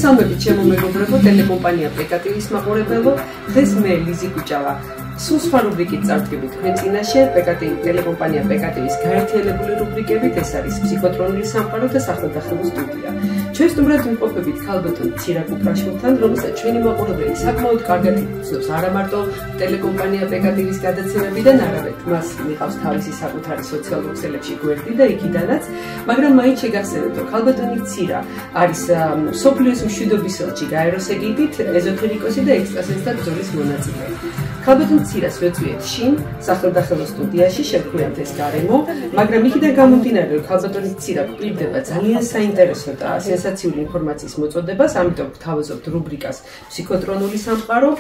მოგესალმებით ჩემო მეგობრებო, ტელეკომპანია PKTV-ის მაყურებელო, დღეს მე ლიზი კუჭავა. სულ სხვა რუბრიკით წარდგებით თქვენ წინაშე, ტელეკომპანია PKTV-ის გაერთიანებული რუბრიკებით, ეს არის ფსიქოტრონული სამყარო და სახელდახელო სტუდია. ჩვენ სტუმრად ვიმყოფებით ქალბატონ ცირაკ უპრაშვილთან, რომელსაც ჩვენი მაყურებელი საკმაოდ კარგად იცნობს არა მარტო ტელეკომპანია PKTV-ის გადაცემებიდან, არამედ მას მიყავს თავისი საკუთარი სოციალურ ქსელებში გვერდი და იქიდანაც, მაგრამ მაინც შეგახსენებთ, რომ ქალბატონი ცირა არის მსოფლიოს მშვიდობის ელჩი გაეროსეგიდით, ეზოთერიკოსი და ექსტრასენსთა ბრძოლის მონაწილე. ქალბატონ ცირას ვეწვიეთ შინ სახელდახელო სტუდიაში შევხვდით ეს გარემო, მაგრამ იქიდან გამომდინარე, რომ ქალბატონი ცირა გვპირდება ძალიან საინტერესო და სენსაციური ინფორმაციის მოწოდებას, ამიტომ გთავაზობთ რუბრიკას ფსიქოტრონული სამყარო.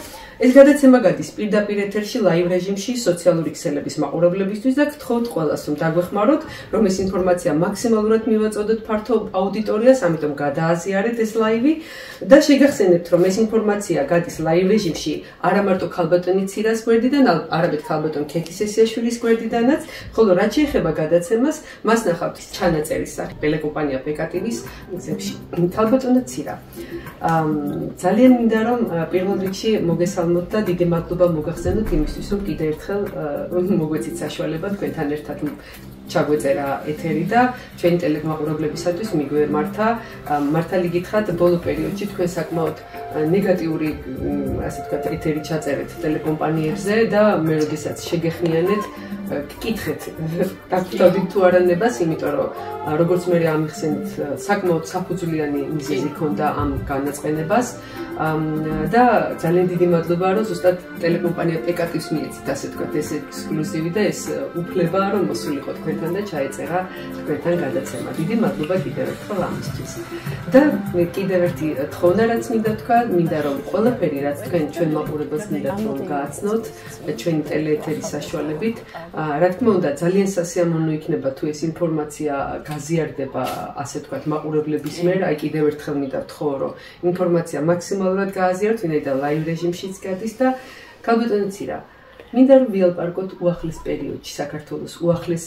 ეს გადაცემა გადის პირდაპირ ეთერში ლაივ რეჟიმში სოციალური ქსელების მაყურებლებისთვის და გთხოვთ ყველას, რომ დაგვეხმაროთ, რომ ეს ინფორმაცია მაქსიმალურად მივაწოდოთ ფართო აუდიტორიას, ამიტომ გადააზიარეთ ეს ლაივი და შეგახსენებთ, რომ ეს ინფორმაცია გადის ლაივ რეჟიმში არა მარტო ქალბატონი ცირას გვერდიდან, არამედ ქალბატონ ქეთისესიაშვილის გვერდიდანაც, ხოლო რაც შეეხება გადაცემას, მას ნახავთ ჩანაწერის სახით ტელეკომპანია PKTV-ის მიზებში. ქალბატონო ცირა. ძალიან მინდა რომ პირველ რიგში მოგესალმოთ და დიდი მადლობა მოგახსენოთ იმისთვის, რომ კიდევ ერთხელ მოგვეცით საშუალება თქვენთან ერთად ჩაგვეწერა ეთერი და ჩვენი ტელემაყურებლებისათვის მიგვემართა. მართალი გითხრათ, ბოლო პერიოდში თქვენ საკმაოდ ნეგატიური, ასე ვთქვათ, ეთერი ჩაწერეთ ტელეკომპანიებზე და მე როდესაც შეგეხმიანეთ, გკითხეთ, დაგხვდით თუ არა ნებას, იმიტომ რომ როგორც მე ამიხსენეთ, საკმაოდ საფუძვლიანი მიზეზი ჰქონდა ამ განაწყენებას და ძალიან დიდი მადლობა, რომ ზუსტად ტელეკომპანია PKTV-ს მიეცით, ასე ვთქვათ, ეს ექსკლუზივი და ეს უფლება, რომ მოსულიყო თქვენთან და ჩაეწერა თქვენთან გადაცემა. დიდი მადლობა კიდევ ერთხელ ამისთვის. და კიდევ ერთი თხოვნა, რაც მინდა თქვა, მინდა რომ ყველაფერი, რაც თქვენ ჩვენ მაყურებელს მინდათ რომ გააცნოთ ჩვენი ტელეეთერის საშუალებით, რა თქმა უნდა, ძალიან სასიამოვნო იქნება თუ ეს ინფორმაცია გაზიარდება, ასე ვთქვათ, მაყურებლების მიერ. აი კიდევ ერთხელ მინდა ვთხოვო, რომ ინფორმაცია მაქსიმალურად გააზიაროთ, ვინაიდან ლაივ რეჟიმშიც გადის და ქალბატონო ცირა, მინდა რომ ვილაპარაკოთ უახლეს პერიოდში, საქართველოს უახლეს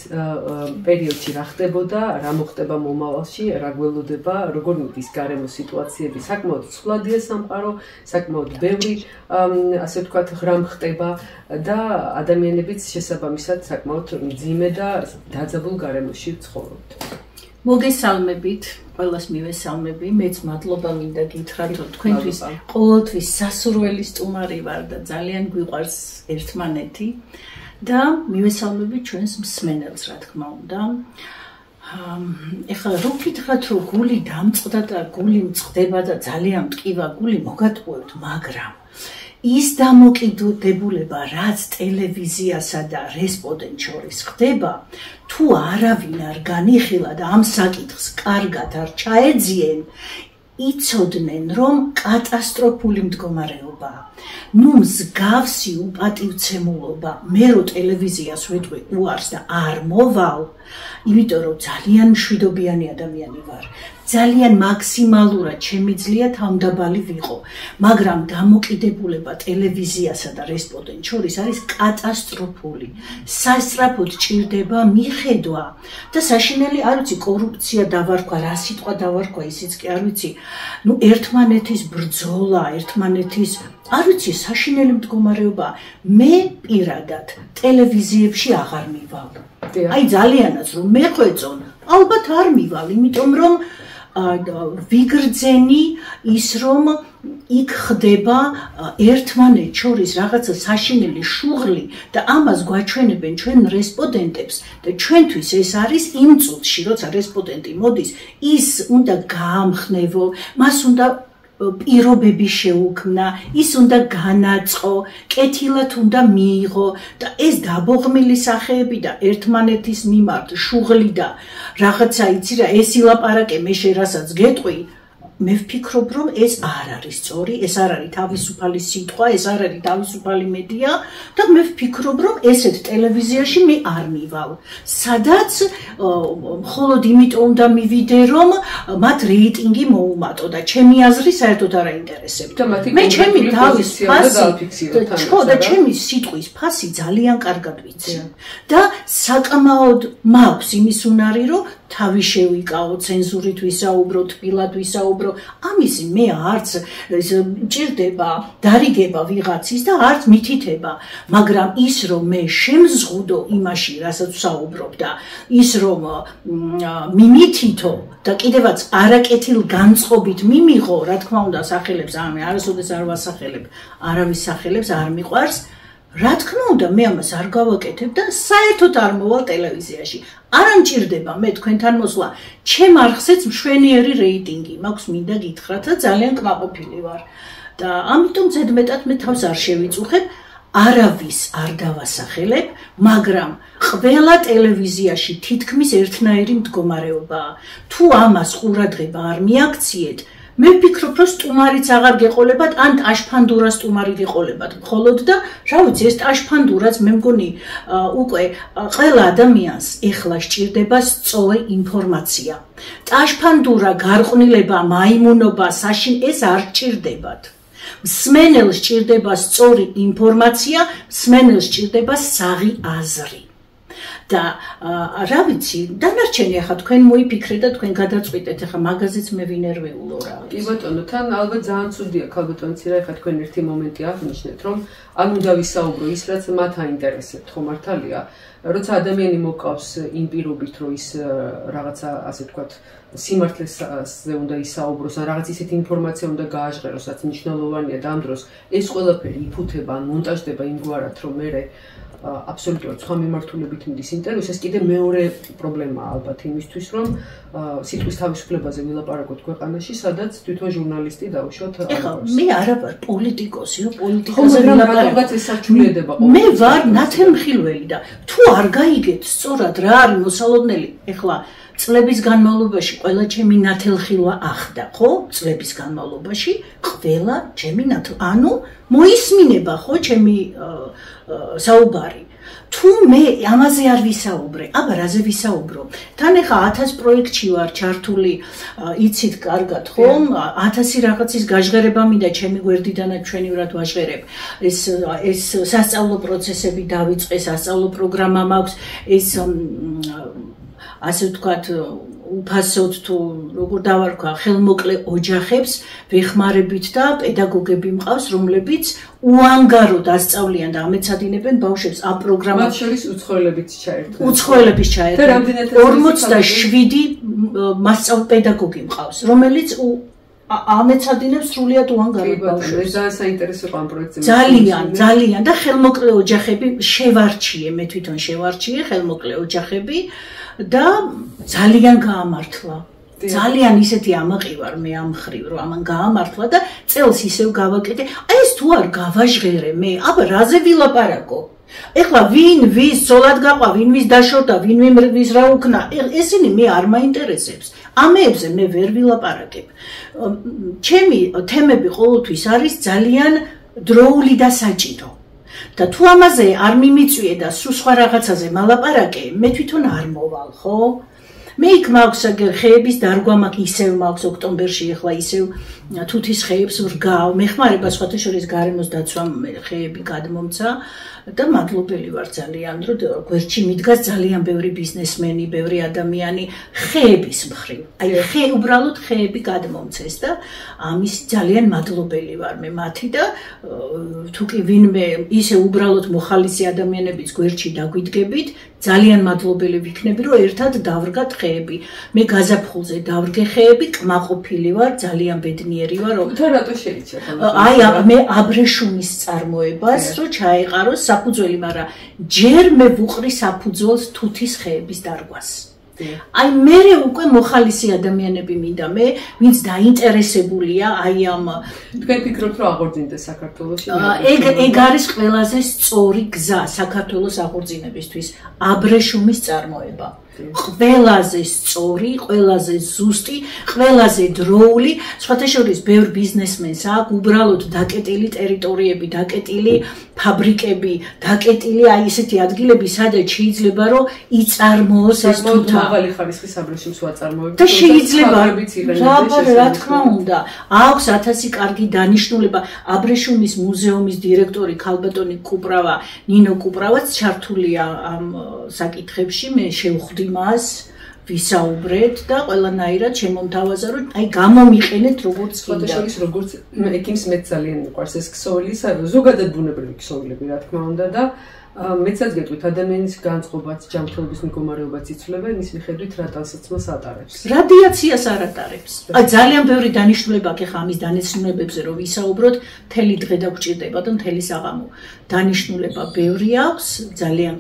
პერიოდში რა ხდებოდა, რა მოხდება მომავალში, რა გველოდება, როგორ მიდის გარემო სიტუაციები, საკმაოდ ცვლადია სამყარო, საკმაოდ ბევრი, ასე ვთქვათ, ღრამ ხდება და ადამიანებიც შესაბამისად საკმაოდ მძიმე და დაძაბულ გარემოში ცხოვრობთ. მოგესალმებით, ყველას მივესალმები, მეც მადლობა მინდა გითხრათ, რომ თქვენთვის ყოველთვის სასურველი სტუმარი ვარ და ძალიან გვიყვარს ერთმანეთი და მივესალმები ჩვენს მსმენელს, რა თქმა უნდა. ეხლა რო გითხრათ, რომ გული დამწყდა და გული მწყდება და ძალიან მტკივა გული მოგატყუებთ, მაგრამ ის დამოკიდებულება, რაც ტელევიზიასა და რესპონდენტს შორის ხდება, თუ არავინ არ განიხილა და ამ საკითხს კარგად არ ჩაეძიენ, იცოდნენ, რომ კატასტროფული მდგომარეობაა. ნუ მსგავსი უპატივცემულობა, მე რო ტელევიზიას ვეტყვი უარს და არ მოვალ, იმიტომ რომ ძალიან მშვიდობიანი ადამიანი ვარ. ძალიან მაქსიმალურად შემიძლია თავმდაბალი ვიყო, მაგრამ დამოკიდებულება ტელევიზიასა და რესპონდენტს შორის არის კატასტროფული. სასწრაფოდ ჭირდება მიხედვა და საშინელი არ ვიცი, კორუფცია დავარქვა, რა სიტყვა დავარქვა, ისიც კი არ ვიცი. ნუ ერთმანეთის ბრძოლა, ერთმანეთის არ ვიცი, საშინელი მდგომარეობა. მე პირადად ტელევიზიებში აღარ მივალ. აი ძალიანაც რომ მეხვეწონ, ალბათ არ მივალ, იმიტომ რომ ვიგრძენი ის, რომ იქ ხდება ერთმანეთს შორის რაღაცა საშინელი შუღლი და ამას გვაჩვენებენ ჩვენ რესპონდენტებს და ჩვენთვის ეს არის იმ წუთში, როცა რესპონდენტი მოდის, ის უნდა გაამხნევო, მას უნდა პირობები შეუქმნა, ის უნდა განაწყო, კეთილად უნდა მიიღო და ეს დაბოღმილი სახეები და ერთმანეთის მიმართ შუღლი და რაღაცა იცი რა, ეს ილაპარაკე მე შენ რასაც გეტყვი, მე ვფიქრობ, რომ ეს არ არის სწორი, ეს არ არის თავისუფალი სიტყვა, ეს არ არის თავისუფალი მედია და მე ვფიქრობ, რომ ესეთ ტელევიზიაში მე არ მივალ. სადაც მხოლოდ იმიტომ უნდა მივიდე, რომ მათ რეიტინგი მოუმატო და ჩემი აზრი საერთოდ არ აინტერესებთ. მე ჩემი თავის ფასი და ჩემი სიტყვის ფასი ძალიან კარგად ვიცი. და საკმაოდ მაქვს იმის უნარი, რომ თავი შევიკაო, ცენზურით ვისაუბრო, თბილად ვისაუბრო. ამისი მე არც ჭირდება დარიგება ვიღაცის და არც მითითება, მაგრამ ის რომ მე შემზღუდო იმაში, რასაც ვსაუბრობ და ის რომ მიმითითო და კიდევაც არაკეთილ განწყობით მიმიღო, რა თქმა უნდა, სახელებს ამე არასოდეს არ ვასახელებ, არავის სახელებს არ მიყვარს. რა თქმა უნდა, მე ამას არ გავაკეთებ და საერთოდ არ მოვალ ტელევიზიაში. არ ამჭირდება მე თქვენთან მოსვლა. ჩემ არხზეც მშვენიერი რეიტინგი მაქვს, მინდა გითხრათ და ძალიან კმაყოფილი ვარ. და ამიტომ ზედმეტად მე თავს არ შევიწუხებ, არავის არ დავასახელებ, მაგრამ ყველა ტელევიზიაში თითქმის ერთნაირი მდგომარეობაა. თუ ამას ყურადღება არ მიაქციეთ, მე ვფიქრობ, რომ სტუმარიც აღარ გეყოლებათ, ან ტაშფანდურა სტუმარი გეყოლებათ მხოლოდ და რა ვიცი, ეს ტაშფანდურაც მე მგონი უკვე ყველა ადამიანს ეხლა სჭირდება სწორი ინფორმაცია. ტაშფანდურა, გარყვნილება, მაიმუნობა, ეს არ სჭირდებათ. მსმენელს სჭირდება სწორი ინფორმაცია, მსმენელს სჭირდება საღი აზრი. და რა ვიცი, დანარჩენი ახლა თქვენ მოიფიქრეთ და თქვენ გადაწყვიტეთ, ახლა მაგაზეც მე ვინერვიულო რა. კი ბატონო, თან ალბათ ძალიან ცუდია ქალბატონი ცირა, ახლა თქვენ ერთი მომენტი აღნიშნეთ, რომ არ უნდა ვისაუბრო ის, რაც მათ აინტერესებთ, ხო მართალია? როცა ადამიანი მოკავს იმ პირობით, რომ ის რაღაცა, ასე ვთქვათ, სიმართლეზე უნდა ისაუბროს, ან რაღაც ისეთი ინფორმაცია უნდა გააჟღეროს, რაც მნიშვნელოვანია და ამ დროს ეს ყველაფერი იფუთება, ან მონტაჟდება იმგვარად, რომ მე აბსოლუტურად სხვა მიმართულებით მიდის ინტერვიუს, ეს კიდე მეორე პრობლემაა ალბათ იმისთვის, რომ სიტყვის თავისუფლებაზე ვილაპარაკოთ ქვეყანაში, სადაც თვითონ ჟურნალისტი დაუშვათ. მე არა ვარ პოლიტიკოსი, პოლიტიკაზე ვილაპარაკოთ. ეს სარჩმულდება. მე ვარ ნათელმხილველი და თუ არ გაიგეთ სწორად რა არის მოსალოდნელი, ეხლა წლების განმავლობაში ყველა ჩემი ნათელხილვა ახდა, ხო? წლების განმავლობაში ყველა ჩემი ანუ მოისმინება, ხო, ჩემი საუბარი. თუ მე ამაზე არ ვისაუბრე, აბა რაზე ვისაუბრო? თან ახლა 1000 პროექტში ვარ ჩართული, იცით კარგად, ხო? 1000 რაღაცის გაჟღერება მინდა ჩემი გვერდიდანაც ჩვენივრად ვაჟღერებ. ეს სასწავლო პროცესები დავიწყე, სასწავლო პროგრამა მაქვს, ეს ასე ვთქვათ, უფასოდ თუ როგორ დავარქვა, ხელმოკლე ოჯახებს ვეხმარებით და პედაგოგები მყავს, რომლებიც უანგაროდ ასწავლიან და ამეცადინებენ ბავშვებს ამ პროგრამას. მათ შორის უცხოელებიც ჩაერთვნენ. უცხოელების ჩაერთვნენ. 47 მასწავლებელი მყავს, რომელიც ამეცადინებს სრულიად უანგაროდ ბავშვებს. ძალიან საინტერესო ამ პროექტზე. ძალიან და ხელმოკლე ოჯახები შევარჩიე, მე თვითონ შევარჩიე ხელმოკლე ოჯახები და ძალიან გაამართლა. ძალიან ისეთი ამაყი ვარ მე ამ ხრივ, რომ ამან გაამართლა და წელს ისევ გავაკეთე. აი ეს თუ არ გავაჟღერე მე, აბა რაზე ვილაპარაკო? ეხლა ვინ ვის ცოლად გაყვა, ვინ ვის დაშორდა, ვინ ვის რა უქნა, ესენი მე არ მაინტერესებს. ამეებზე მე ვერ ვილაპარაკებ. ჩემი თემები ყოველთვის არის ძალიან დროული და საჭირო. და თუ ამაზე არ მიმიწვიე და სულ სხვა რაღაცაზე მალაპარაკე, მე თვითონ არ მოვალ, ხო? მე იქ მაქვს ხეების დარგვა მაქვს, ისევ მაქვს ოქტომბერში, ახლა ისევ თუთის ხეებს ვრგავ, მეხმარება სხვათა შორის გარემოს დაცვამ ხეები გადმომცა და მადლობელი ვარ ძალიან, რომ გვერდში მიდგას ძალიან ბევრი ბიზნესმენი, ბევრი ადამიანი ხეების მხრივ. აი უბრალოდ ხეები გადმომცეს და ამის ძალიან მადლობელი ვარ მე მათი და თუ კი ვინმე ისე უბრალოდ მოხალისე ადამიანების გვერდში დაგვიდგებით, ძალიან მადლობელი ვიქნები, რომ ერთად დავრგათ ხეები. მე გაზაფხულზე დავრგე ხეები, კმაყოფილი ვარ, ძალიან ბედნიერი ვარ, რომ თუ რატო შეიძლება? აი მე აბრეშუმის წარმოებას რომ ჩაეყაროს საფუძველი, მაგრამ ჯერ მე ვუყრი საფუძველს თუთის ხეების დარგვას. აი მე უკვე მოხალისე ადამიანები მინდა მე, ვინც დაინტერესებულია აი ამ თქვენ ფიქრობთ რომ აღორძინდეს საქართველოში? ეგ არის ყველაზე სწორი გზა საქართველოს აღორძინებისთვის, აბრეშუმის წარმოება. ყველაზე სწორი, ყველაზე ზუსტი, ყველაზე დროული, სხვათა შორის ბევრ ბიზნესმენს აქვს უბრალოდ დაკეტილი ტერიტორიები, დაკეტილი ფაბრიკები, დაკეტილი აი ესეთი ადგილები, სადაც შეიძლება რომ იწარმოოს ეს თუთა. მაღალი ხარისხის აბრეშუმს ვაწარმოებთ. და შეიძლება რა თქმა უნდა, აქვს 1000 კარგი დანიშნულება. აბრეშუმის მუზეუმის დირექტორი ქალბატონი კუპრავა, ნინო კუპრავაც ჩართულია ამ საკითხებში, მე შევხვდი მას ვისაუბრეთ და ყველანაირად შემომთავაზა, რომ აი გამომიყენეთ როგორც კიდე. ფოტოშოპის როგორც ეკიმს მეც ძალიან მიყვარს ეს ქსოვილი, ზოგადად ბუნებრივი ქსოვილები, რა თქმა უნდა და მეცაც გეტყვით ადამიანის განწყობაც, ჯანმრთელობის მდგომარეობაც იცვლება იმის მიხედვით რა ტანსაცმელს ატარებს. რადიაციას არ ატარებს. აი ძალიან ბევრი დანიშნულება აქვს ახლა ამის დანაცვლებებზე რომ ვისაუბროთ, მთელი დღე დაგჭირდება და მთელი საღამო. დანიშნულება ბევრი აქვს, ძალიან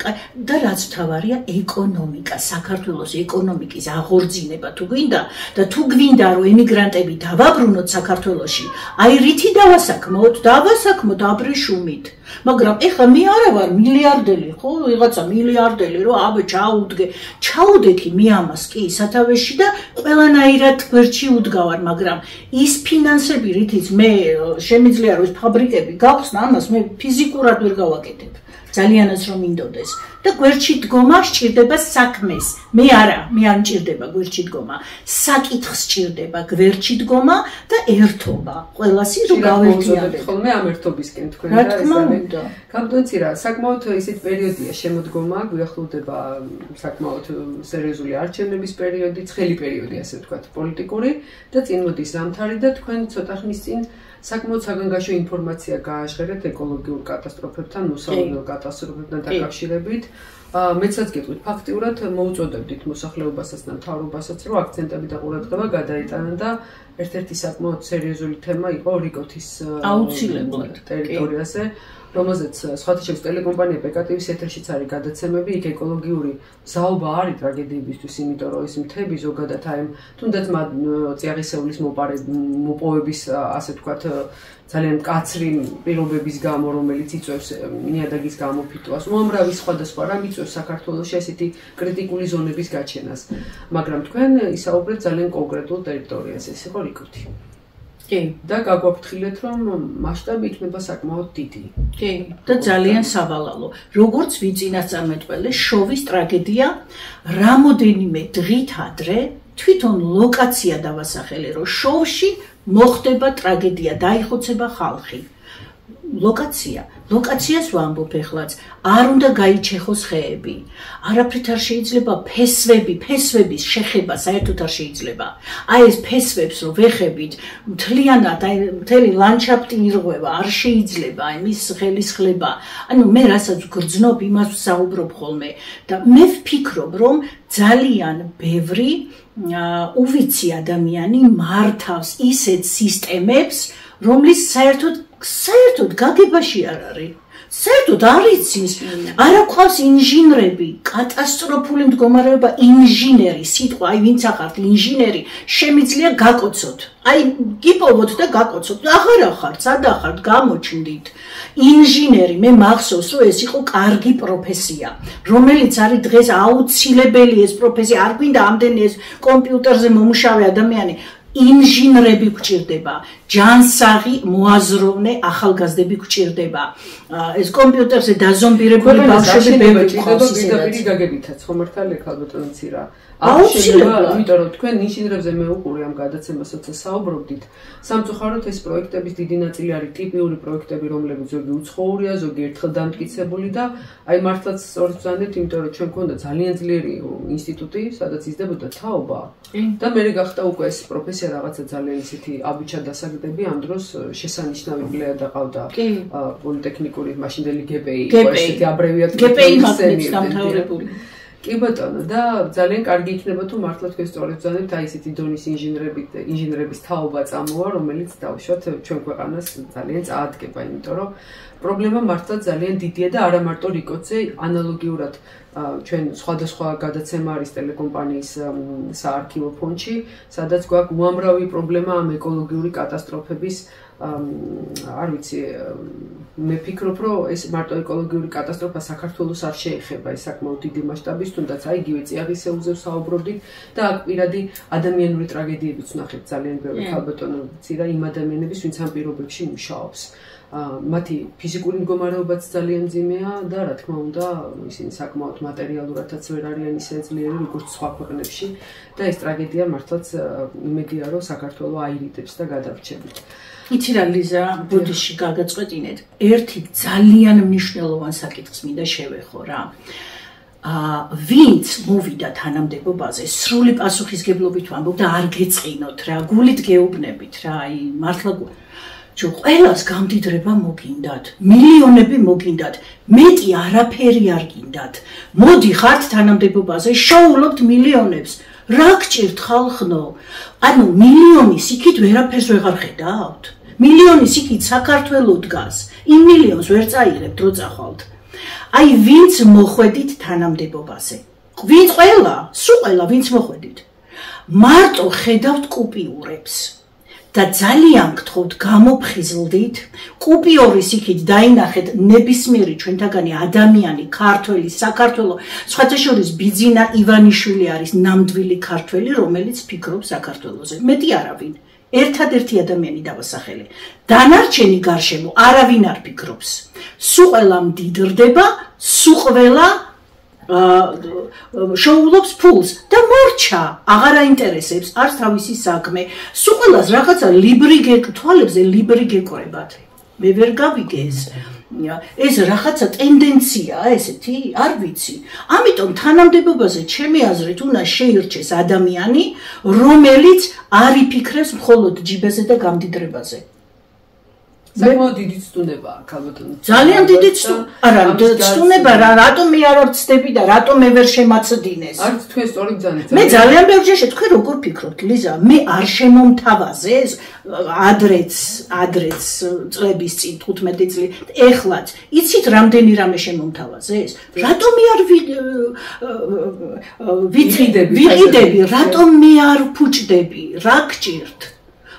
და რაც მთავარია ეკონომიკა, საქართველოს ეკონომიკის აღორძინება თუ გვინდა და თუ გვინდა რომ ემიგრანტები დავაბრუნოთ საქართველოში, აი რითი დავასაქმოთ აბრეშუმით. მაგრამ ეხლა მე არა ვარ მილიარდელი, ხო, ვიღაცა მილიარდელი, რომ აბა ჩაუდექი მე ამას კი სათავეში და ყველანაირად გვერდში უდგავარ, მაგრამ ის ფინანსები, რითიც მე შემიძლია რომ ეს ფაბრიკები გავხსნა, ამას მე ფიზიკურად ვერ გავაკეთებ. ძალიანაც რომ მინდოდეს და გვერდში დგომა სჭირდება საქმეს. მე არ მჭირდება გვერდში დგომა. საკითხს სჭირდება გვერდში დგომა და ერთობა. ყველასი რომ გავერთიანდეთ. ხოლმე ამ ერთობისკენ თქვენ და ეს გამდონცი რა, საკმაოდ ისეთ პერიოდია შემოდგომა, გვიახლოვდება საკმაოდ სერიოზული არჩევნების პერიოდი, ცხელი პერიოდი ასე ვთქვათ, პოლიტიკური და წინ მოდის ზამთარი და თქვენ ცოტა ხნის წინ საკმაოდ საგანგაშო ინფორმაცია გააჟღერეთ ეკოლოგიურ კატასტროფებთან, მოსავალეო კატასტროფებთან დაკავშირებით. მეცაც გეტყვით, ფაქტიურად მოუწოდებდით მოსახლეობასაც და მთავრობასაც, რომ აქცენტები და ყურადღება გადაეტანან და ერთ-ერთი საკმაოდ სერიოზული თემა იყო რიკოთის აუცილებლად ტერიტორიაზე, რომელზეც სხვათა შორის ტელეკომპანია PKTV-ის ეთერშიც არის გადაცემები, იქ ეკოლოგიური ზაობა არის ტრაგედიებისთვის, იმიტომ რომ ეს მთები ზოგადად აი თუნდაც წიაღისეულის მოპოვების ასე ვთქვათ ძალიან მკაცრი პირობების გამო, რომელიც იწვევს ნიადაგის გამოფიტვას, უამრავი სხვადასხვა რამ იწვევს საქართველოში ესეთი კრიტიკული ზონების გაჩენას. მაგრამ თქვენ ისაუბრეთ ძალიან კონკრეტულ ტერიტორიაზე, ეს იყო რიკოთი. კი, და გაგვაფრთხილეთ, რომ მასშტაბი იქნება საკმაოდ დიდი. კი, და ძალიან სავალალო. როგორც ვიწინასწარმეტყველე, შოვის ტრაგედია რამოდენიმე დღით ადრე თვითონ ლოკაცია დავასახელე, რომ შოვში მოხდება ტრაგედია, დაიხოცება ხალხი. ლოკაციას ვამბობ ეხლაც, არ უნდა გაიჩეხოს ხეები. არაფრით არ შეიძლება ფესვების შეხება საერთოდ არ შეიძლება. აი ეს ფესვებს რო ვეხებით, მთლიანად აი მთელი ლანდშაფტი ირღვევა, არ შეიძლება აი მის ხელისხლება. ანუ მე რასაც გრძნობ, იმას ვსაუბრობ ხოლმე და მე ვფიქრობ, რომ ძალიან ბევრი უვიცი ადამიანი მართავს ისეთ სისტემებს, რომლის საერთოდ გაგებაში არ არის. საერთოდ არ იცის, არ აქვს ინჟინრები, კატასტროფული მდგომარეობა, ინჟინერი, სიტყვა, აი ვინც ახართ ინჟინერი, შემიძლია გაკოცოთ. აი გიპოვოთ და გაკოცოთ. აღარა ხართ, სადა ხართ, გამოჩნდით. ინჟინერი, მე მახსოვს, რომ ეს იყო კარგი პროფესია, რომელიც არის დღეს აუცილებელი ეს პროფესია, არ გვინდა ამდენი ეს კომპიუტერზე მომუშავე ადამიანი. ინჟინრები გვჭირდება, ჯანსაღი მოაზროვნე ახალგაზრდები გვჭირდება. ეს კომპიუტერზე დაზომბირებული ბავშვები ბევრი გვყავს ისედაც. გაგებითაც ხომ მართალია ქალბატონო ცირა. აუცილებლად, იმიტომ რომ თქვენ ინჟინრებზე მე უყურე ამ გადაცემასაც საუბრობდით. სამწუხაროდ ეს პროექტების დიდი ნაწილი არის ტიპიური პროექტები, რომლებიც ზოგი უცხოურია, ზოგი ერთხელ დამტკიცებული და აი მართლაც სწორად ვზანდეთ, იმიტომ რომ ჩვენ გვქონდა ძალიან ძლიერი ინსტიტუტი, სადაც იზრდებოდა თაობა. და მე გახდა უკვე ეს პროფესია რაღაცა ძალიან ისეთი აბიჩა დასაგდები, ამ დროს შესანიშნავი პლეა დაყავდა პოლიტექნიკური მაშინდელი GPI, ესეთი აბრევიატურით GPI მაგნეტს დამთავრებული. კი ბატონო და ძალიან კარგი იქნება თუ მართლა თქვენ სწორად ვზანებთ აი ესეთი დონის ინჟინრების თაობა წამოვა, რომელიც დავუშვათ ჩვენ ქვეყანას ძალიან წაადგება, იმიტომ რომ პრობლემა მართლა ძალიან დიდია და არა მარტო რიკოთზე, ანალოგიურად ჩვენ სხვადასხვა გადაცემა არის ტელეკომპანიის საარქივო ფონდში, სადაც გვაქვს უამრავი პრობლემა ამ ეკოლოგიური კატასტროფების არ ვიცი, მე ფიქრობ, რომ ეს მარტო ეკოლოგიური კატასტროფა საქართველოს არ შეეხება, ეს საკმაოდ დიდი მასშტაბის, თუნდაც აი იგივე წიაღისეულზე ვსაუბრობდით და აქ პირადი ადამიანური ტრაგედიებიც ვნახეთ ძალიან ბევრი ქალბატონო ცირა იმ ადამიანების, ვინც ამ პირობებში მუშაობს. მათი ფიზიკური მდგომარეობაც ძალიან მძიმეა და რა თქმა უნდა, ისინი საკმაოდ მატერიალურადაც ვერ არიან ისე ძლიერი, როგორც სხვა ქვეყნებში და ეს ტრაგედია მართლაც იმედია, რომ საქართველო აირიდებს და გადარჩებით. იცი რა ლიზა, ბოდიში გაგაწყვეტინეთ. ერთი ძალიან მნიშვნელოვანი საკითხს მინდა შევეხო რა. ვინც მოვიდა თანამდებობაზე, სრული პასუხისგებლობით ვამბობ და არ გეწყინოთ რა, გულით გეუბნებით რა, აი მართლა ყველას გამდიდრება მოგინდათ, მილიონები მოგინდათ, მეტი არაფერი არ გინდათ. მოდი ხართ თანამდებობაზე, შოულობთ მილიონებს. რა გჭირთ ხალხნო? ანუ მილიონის იქით ვერაფერს ვეღარ ხედავთ. მილიონის იქით საქართველო დგას. იმ მილიონს ვერ წაიღებთ, რო წახვალთ. აი ვინც მოხვედით თანამდებობაზე. ვინც ყველა, ვინც მოხვედით. მარტო ხედავთ კუპიურებს. და ძალიან გთხოვთ, გამოფხიზლდით, კუპიორის იქით დაინახეთ ნებისმიერი ჩვენთაგანი ადამიანი, ქართველი, საქართველო, სხვათა შორის ბიძინა ივანიშვილი არის ნამდვილი ქართველი, რომელიც ფიქრობს საქართველოზე. მეტი არავინ. ერთადერთი ადამიანი დავასახელე. დანარჩენი გარშემო არავინ არ ფიქრობს. სულ ყველა მდიდრდება, სულ ყველა შოულობს ფულს და მორჩა, აღარ აინტერესებს არც თავისი საქმე. სულ ყველას რაღაცა თვალებზე ლიბრი გეკრებათ. მე ვერ გავიგე ეს რაღაცა ტენდენციაა ესეთი, არ ვიცი. ამიტომ თანამდებობაზე ჩემი აზრით უნდა შეირჩეს ადამიანი, რომელიც არ იფიქრებს მხოლოდ ჯიბეზე და გამდიდრებაზე. საკმაოდ დიდი ცდუნებაა, ქალბატონო. ძალიან დიდი ცდუნება რა, რატომ მე არ ვწდები და რატომ მე ვერ შემაცდინეს? არც თქვენ სწორი ბრძანეთ. მე ძალიან ბევრჯერ თქვენ როგორ ფიქრობთ, ლიზა? მე არ შემომთავაზეს ადრეც წლების წინ 15 წელი, ეხლაც. იცით რამდენი რამე შემომთავაზეს? რატომ მე არ ვიყიდები, რატომ მე არ ვფუჭდები? რა გჭირთ?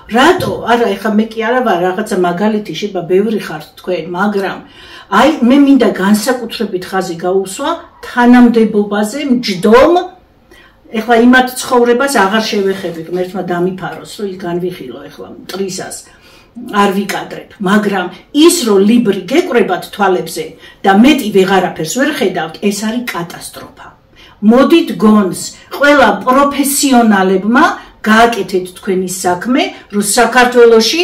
რატო? არა, ეხლა მე კი არა ვარ რაღაცა მაგალითი, შეიძლება ბევრი ხართ თქვენ, მაგრამ აი მე მინდა განსაკუთრებით ხაზი გაუსვა თანამდებობაზე მჯდომ. ეხლა იმათ ცხოვრებას აღარ შევეხები, ღმერთმა დამიფაროს, რომ ის განვიხილო ეხლა მტრისას. არ ვიკადრებ, მაგრამ ის რომ ლიბრი გეკრებათ თვალებზე და მეტი ვეღარაფერს ვერ ხედავთ, ეს არის კატასტროფა. მოდით გონს ყველა პროფესიონალებმა გააკეთეთ თქვენი საქმე, რომ საქართველოში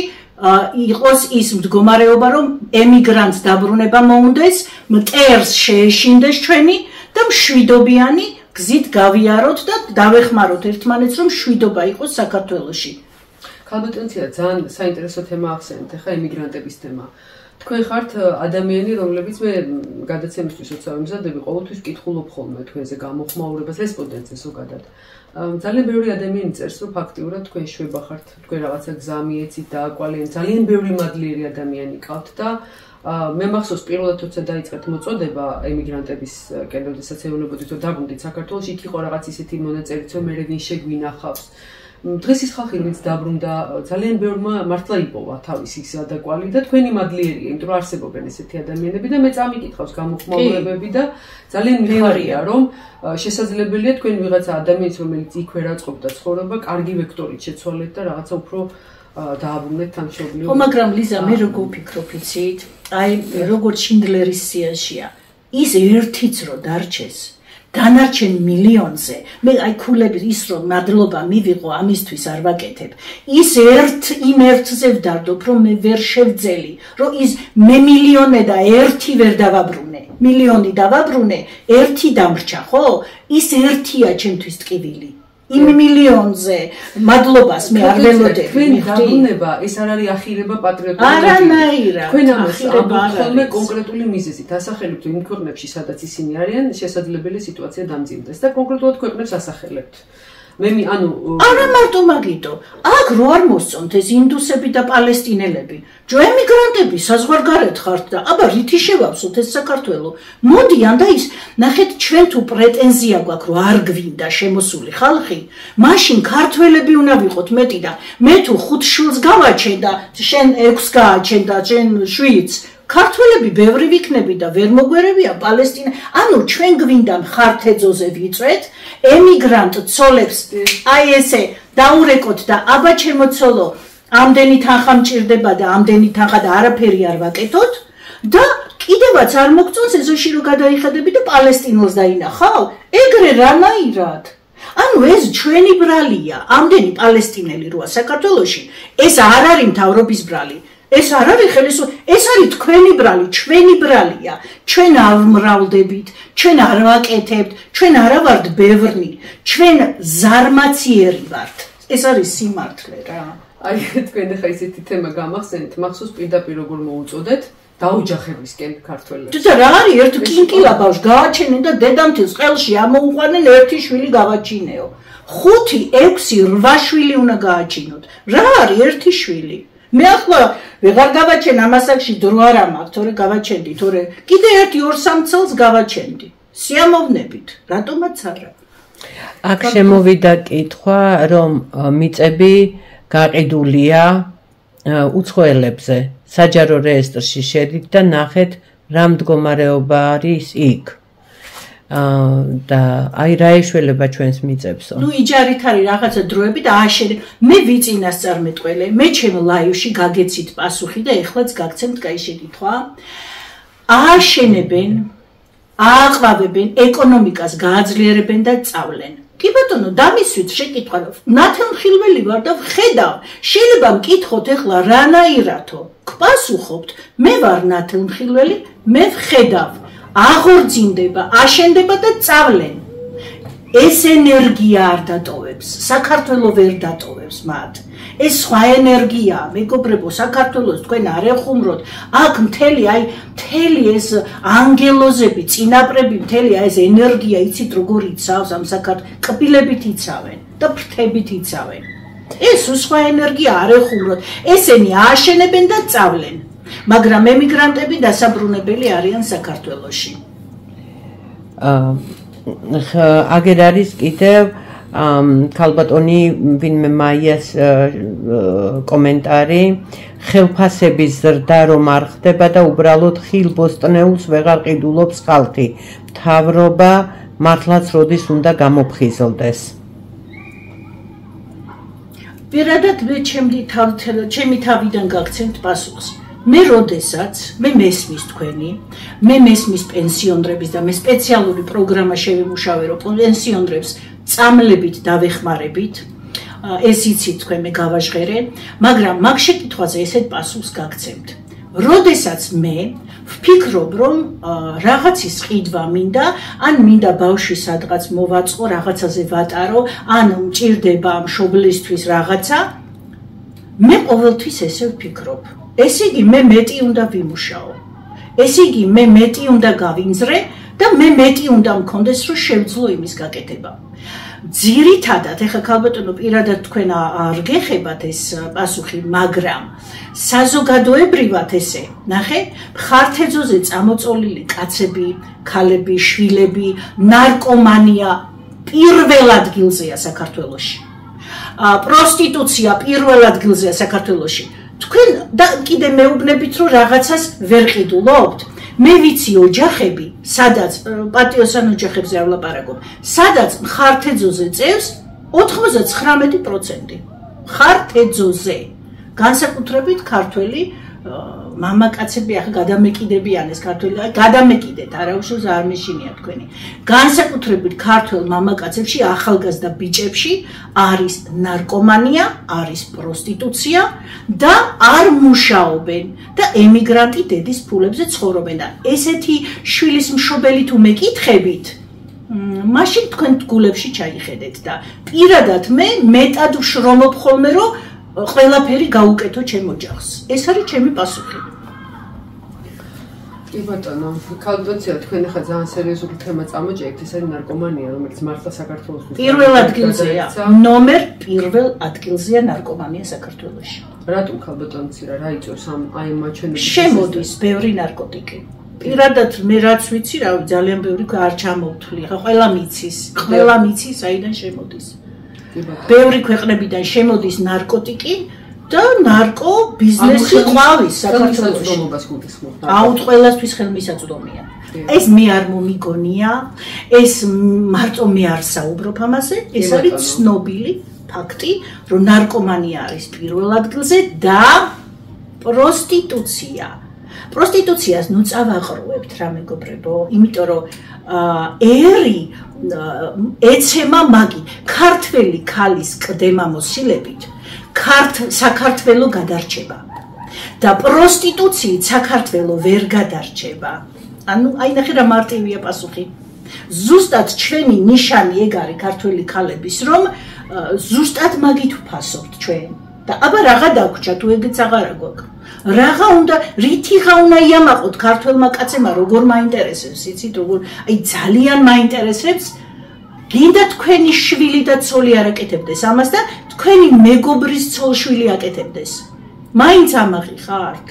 იყოს ის მდგომარეობა, რომ ემიგრანტს დაბრუნება მოუნდეს, მტერს შეეშინდეს ჩვენი და მშვიდობიანი გზით გავიაროთ და დავეხმაროთ ერთმანეთს, რომ მშვიდობა იყოს საქართველოში. ქალბატონია, ძალიან საინტერესო თემა ახსენეთ, ახლა ემიგრანტების თემა. თქვენ ხართ ადამიანი, რომლებიც მე გადაცემისთვის როცა ვიმზადები, ყოველთვის ვკითხულობ ხოლმე თქვენზე გამოხმაურებას, რესპონდენტზე ზოგადად. ძალიან ბევრი ადამიანი წერს, რომ ფაქტიურად თქვენ შვება ხართ, თქვენ რაღაცა გზა მიეცით და აკვალიენ, ძალიან ბევრი მადლიერი ადამიანი ყავთ და მე მახსოვს პირველად როცა დაიწყეთ მოწოდება ემიგრანტების კენდოდესაც ეუბნებოდით, რომ დაბრუნდით საქართველოში, იქ იყო რაღაც ისეთი მონაწერიც, რომ მე ვინ შეგვინახავს. დღეს ის ხალხი, რომელიც დაბრუნდა, ძალიან ბევრმა მართლა იპოვა თავისი გზა და კვალი და თქვენი მადლიერია, იმიტომ რომ არსებობენ ესეთი ადამიანები და მე წამიკითხავს გამოხმაურებები და ძალიან მიხარია, რომ შესაძლებელია თქვენ ვიღაცა ადამიანს, რომელიც იქ ვერ აწყობდა ცხოვრება, კარგი ვექტორით შეცვალეთ და რაღაცა უფრო დააბრუნეთ თანმშრომლობრივ. ხო, მაგრამ ლიზა, მე როგორ ვფიქრობ, იცით? აი, როგორც შინდლერის სიაშია, ის ერთიც რო დარჩეს დანარჩენ მილიონზე, მე აი ქულები ის რომ მადლობა მივიღო ამისთვის არ ვაკეთებ. ის იმ ერთზე ვდარდობ, რომ მე ვერ შევძელი, რომ ის მე მილიონე და ერთი ვერ დავაბრუნე. მილიონი დავაბრუნე, ერთი დამრჩა, ხო? ის ერთია ჩემთვის ტკივილი. იმ მილიონზე მადლობას მე არ ველოდები. თქვენი დაბრუნება ეს არ არის ახირება პატრიოტიზმის. არანაირად. თქვენ ამას ამბობთ ხოლმე კონკრეტული მიზეზით. ასახელებთ იმ ქვეყნებში, სადაც ისინი არიან, შესაძლებელი სიტუაცია დამძიმდეს და კონკრეტულად ქვეყნებს ასახელებთ. არა მარტო მაგიტო, აქ რო არ მოსწონთ ეს ინდუსები და პალესტინელები, ჯო ემიგრანტები საზღვარგარეთ ხართ და აბა რითი შევავსოთ ეს საქართველო. მოდიან და ის ნახეთ ჩვენ თუ პრეტენზია გვაქვს რომ არ გვინდა შემოსული ხალხი, მაშინ ქართველები უნდა ვიყოთ მეტი და მე თუ 5 შვილს გავაჩენ და შენ 6 გააჩენ და შენ 7 ქართველები ბევრი ვიქნები და ვერ მოგვერებია პალესტინა. ანუ ჩვენ გვინდა მხართეძოზე ვიწვეთ, ემიგრანტ ცოლებს აი ესე დაურეკოთ და აბა ჩემო ცოლო, ამდენი თანხა მჭირდება და ამდენი თანხა და არაფერი არ ვაკეთოთ და კიდევაც არ მოგწონს ეზოში რომ გადაიხედები და პალესტინელს დაინახავ? ეგრე რანაირად? ანუ ეს ჩვენი ბრალია, ამდენი პალესტინელი როა საქართველოში, ეს არ არის მთავრობის ბრალი. ეს არ არის ხელისუფლება, ეს არის თქვენი ბრალი, ჩვენი ბრალია. ჩვენ არ მრავლდებით, ჩვენ არ ვაკეთებთ, ჩვენ არა ვართ ბევრნი, ჩვენ ზარმაციერი ვართ. ეს არის სიმართლე რა. აი თქვენ ახლა ისეთი თემა გამახსენეთ, მახსოვს პირდაპირ როგორ მოუწოდეთ დაოჯახებისკენ ქართველებს. თუმცა რა არის ერთ კინკილა ბავშვს გააჩენენ და დედამთილს ყელში ამოუყვანენ ერთი შვილი გავაჩინეო. 5, 6, 8 შვილი უნდა გააჩინოთ. რა არის ერთი შვილი? მე ახლა ვეღარ გავაჩენ ამასაკში დრო არ მაქვს, თორე გავაჩენდი, თორე კიდე 1-2-3 წელს გავაჩენდი. სიამოვნებით, რატომაც არა. აქ შემოვიდა კითხვა, რომ მიწები გაყიდულია უცხოელებზე. საჯარო რეესტრში შედით და ნახეთ რა მდგომარეობა არის იქ. და აი რა ეშველება ჩვენს მიწებსო. ნუ იჯარით არის რაღაცა დროები და აშენე. მე ვიწინასწარმეტყველე, მე ჩემ ლაივში გაგეცით პასუხი და ეხლაც გაგცემთ კაი შეკითხვა. აშენებენ, ააყვავებენ, ეკონომიკას გააძლიერებენ და წავლენ. კი ბატონო, დამისვით შეკითხვა. ნათელმხილველი ვარ და ვხედავ. შეიძლება მკითხოთ ეხლა რანაირათო. გპასუხობთ, მე ვარ ნათელმხილველი, მე ვხედავ. აღორძინდება, აშენდება და წავლენ. ეს ენერგია არ დატოვებს, საქართველოს ვერ დატოვებს მათ. ეს სხვა ენერგიაა, მეგობრებო, საქართველოს თქვენ არ ეხუმროთ. აქ მთელი ეს ანგელოზები, წინაპრები, მთელი ეს ენერგია იცით როგორ იცავს ამ კბილებით იცავენ და ფრთებით იცავენ. ეს სხვა ენერგია არ ეხუმროთ. ესენი ააშენებენ და წავლენ. მაგრამ ემიგრანტები დასაბრუნებელი არიან საქართველოში. აგერ არის კიდევ ქალბატონი ვინმე მაიას კომენტარი, ხელფასების ზრდა რომ არ ხდება და უბრალოდ ხილ ბოსტნეულს ვეღარ ყიდულობს ხალხი. მთავრობა მართლაც როდის უნდა გამოფხიზლდეს? პირადად მე ჩემი თავიდან გაგცემთ პასუხს. მე როდესაც მე მესმის თქვენი, მე მესმის პენსიონერების და მე სპეციალური პროგრამა შევიმუშავე, რომ პენსიონერებს წამლებით დავეხმარებით. ეს იცით თქვენ მე გავაჟღერე, მაგრამ მაგ შეკითხვაზე ესეთ პასუხს გაგცემთ. როდესაც მე ვფიქრობ, რომ რაღაცის ყიდვა მინდა, ან მინდა ბავშვი სადღაც მოვაწყო, რაღაცაზე ვატარო, ან მჭირდება მშობლისთვის რაღაცა, მე ყოველთვის ესე ვფიქრობ. ესე იგი მე მეტი უნდა ვიმუშაო. ესე იგი მე მეტი უნდა გავინძრე და მე მეტი უნდა მქონდეს, რომ შევძლო იმის გაკეთება. ძირითადად, ეხლა ქალბატონო პირადად თქვენ არ გეხებათ ეს პასუხი, მაგრამ საზოგადოებრივად ესე, ნახე, მხართეძოზე წამოწოლილი კაცები, ქალები, შვილები, ნარკომანია პირველ ადგილზეა საქართველოში. პროსტიტუცია პირველ ადგილზეა საქართველოში. თქვენ და კიდე მეუბნებით, რომ რაღაცას ვერ ყიდულობთ. მე ვიცი ოჯახები, სადაც პატიოსან ოჯახებზე არ ვლაპარაკობ, სადაც მხართეძოზე წევს 99%. მხართეძოზე. განსაკუთრებით ქართველი მამაკაცები ახლა გადამეკიდებიან ეს ქართველი, გადამეკიდეთ, არა უშავს არ მეშინია თქვენი. განსაკუთრებით ქართველ მამაკაცებში, ახალგაზრდა ბიჭებში არის ნარკომანია, არის პროსტიტუცია და არ მუშაობენ და ემიგრანტი დედის ფულებზე ცხოვრობენ და ესეთი შვილის მშობელი თუ მეკითხებით, მაშინ თქვენ გულებში ჩაიხედეთ და პირადად მე მეტად ვშრომობ ხოლმე, რომ ყველაფერი გაუკეთო ჩემ ოჯახს. ეს არის ჩემი პასუხი. კი ბატონო, ქალბატონო, თქვენ ახლა ძალიან სერიოზული თემა წამოჭერთ, ეს არის ნარკომანია, რომელიც მართლა საქართველოს პირველ ადგილზეა. ნომერ პირველ ადგილზეა ნარკომანია საქართველოში. რატომ ქალბატონო, რა იწევს აი მათ ჩვენებს? შემოდის ბევრი ნარკოტიკი. პირადად მე რაც ვიცი, რა ძალიან ბევრი არ ჩამოვთვლი. ხა ყველა მიცის, აიდან შემოდის. ბევრი ქვეყნებიდან შემოდის ნარკოტიკი და ნარკო ბიზნესი ყვავის საქართველოში. აუთ ყველასთვის ხელმისაწვდომია. ეს მე არ მომიგონია, ეს მარტო მე არ საუბრობ ამაზე, ეს არის ცნობილი ფაქტი, რომ ნარკომანია არის პირველ ადგილზე და პროსტიტუცია. პროსტიტუციას ნუ წავაყრუებთ რა მეგობრებო, იმიტომ რომ ერი ეცემა მაგი ქართველი ქალის კდემა მოსილებით საქართველო გადარჩება. და პროსტიტუციით საქართველო ვერ გადარჩება. ანუ აი ნახე რა მარტივია პასუხი. ზუსტად ჩვენი ნიშანი ეგ არის ქართველი ქალების, რომ ზუსტად მაგით ვფასობთ ჩვენ. და აბა რაღა დაგვრჩა თუ ეგეც აღარა გვაქვს. Რაღა უნდა რითიღა უნდა იამაყოთ ქართველმა კაცებმა როგორ მაინტერესებს იცით როგორ აი ძალიან მაინტერესებს გინდა თქვენი შვილი და ცოლი არ აკეთებდეს ამას და თქვენი მეგობრის ცოლ-შვილი აკეთებდეს მაინც ამაღი ხართ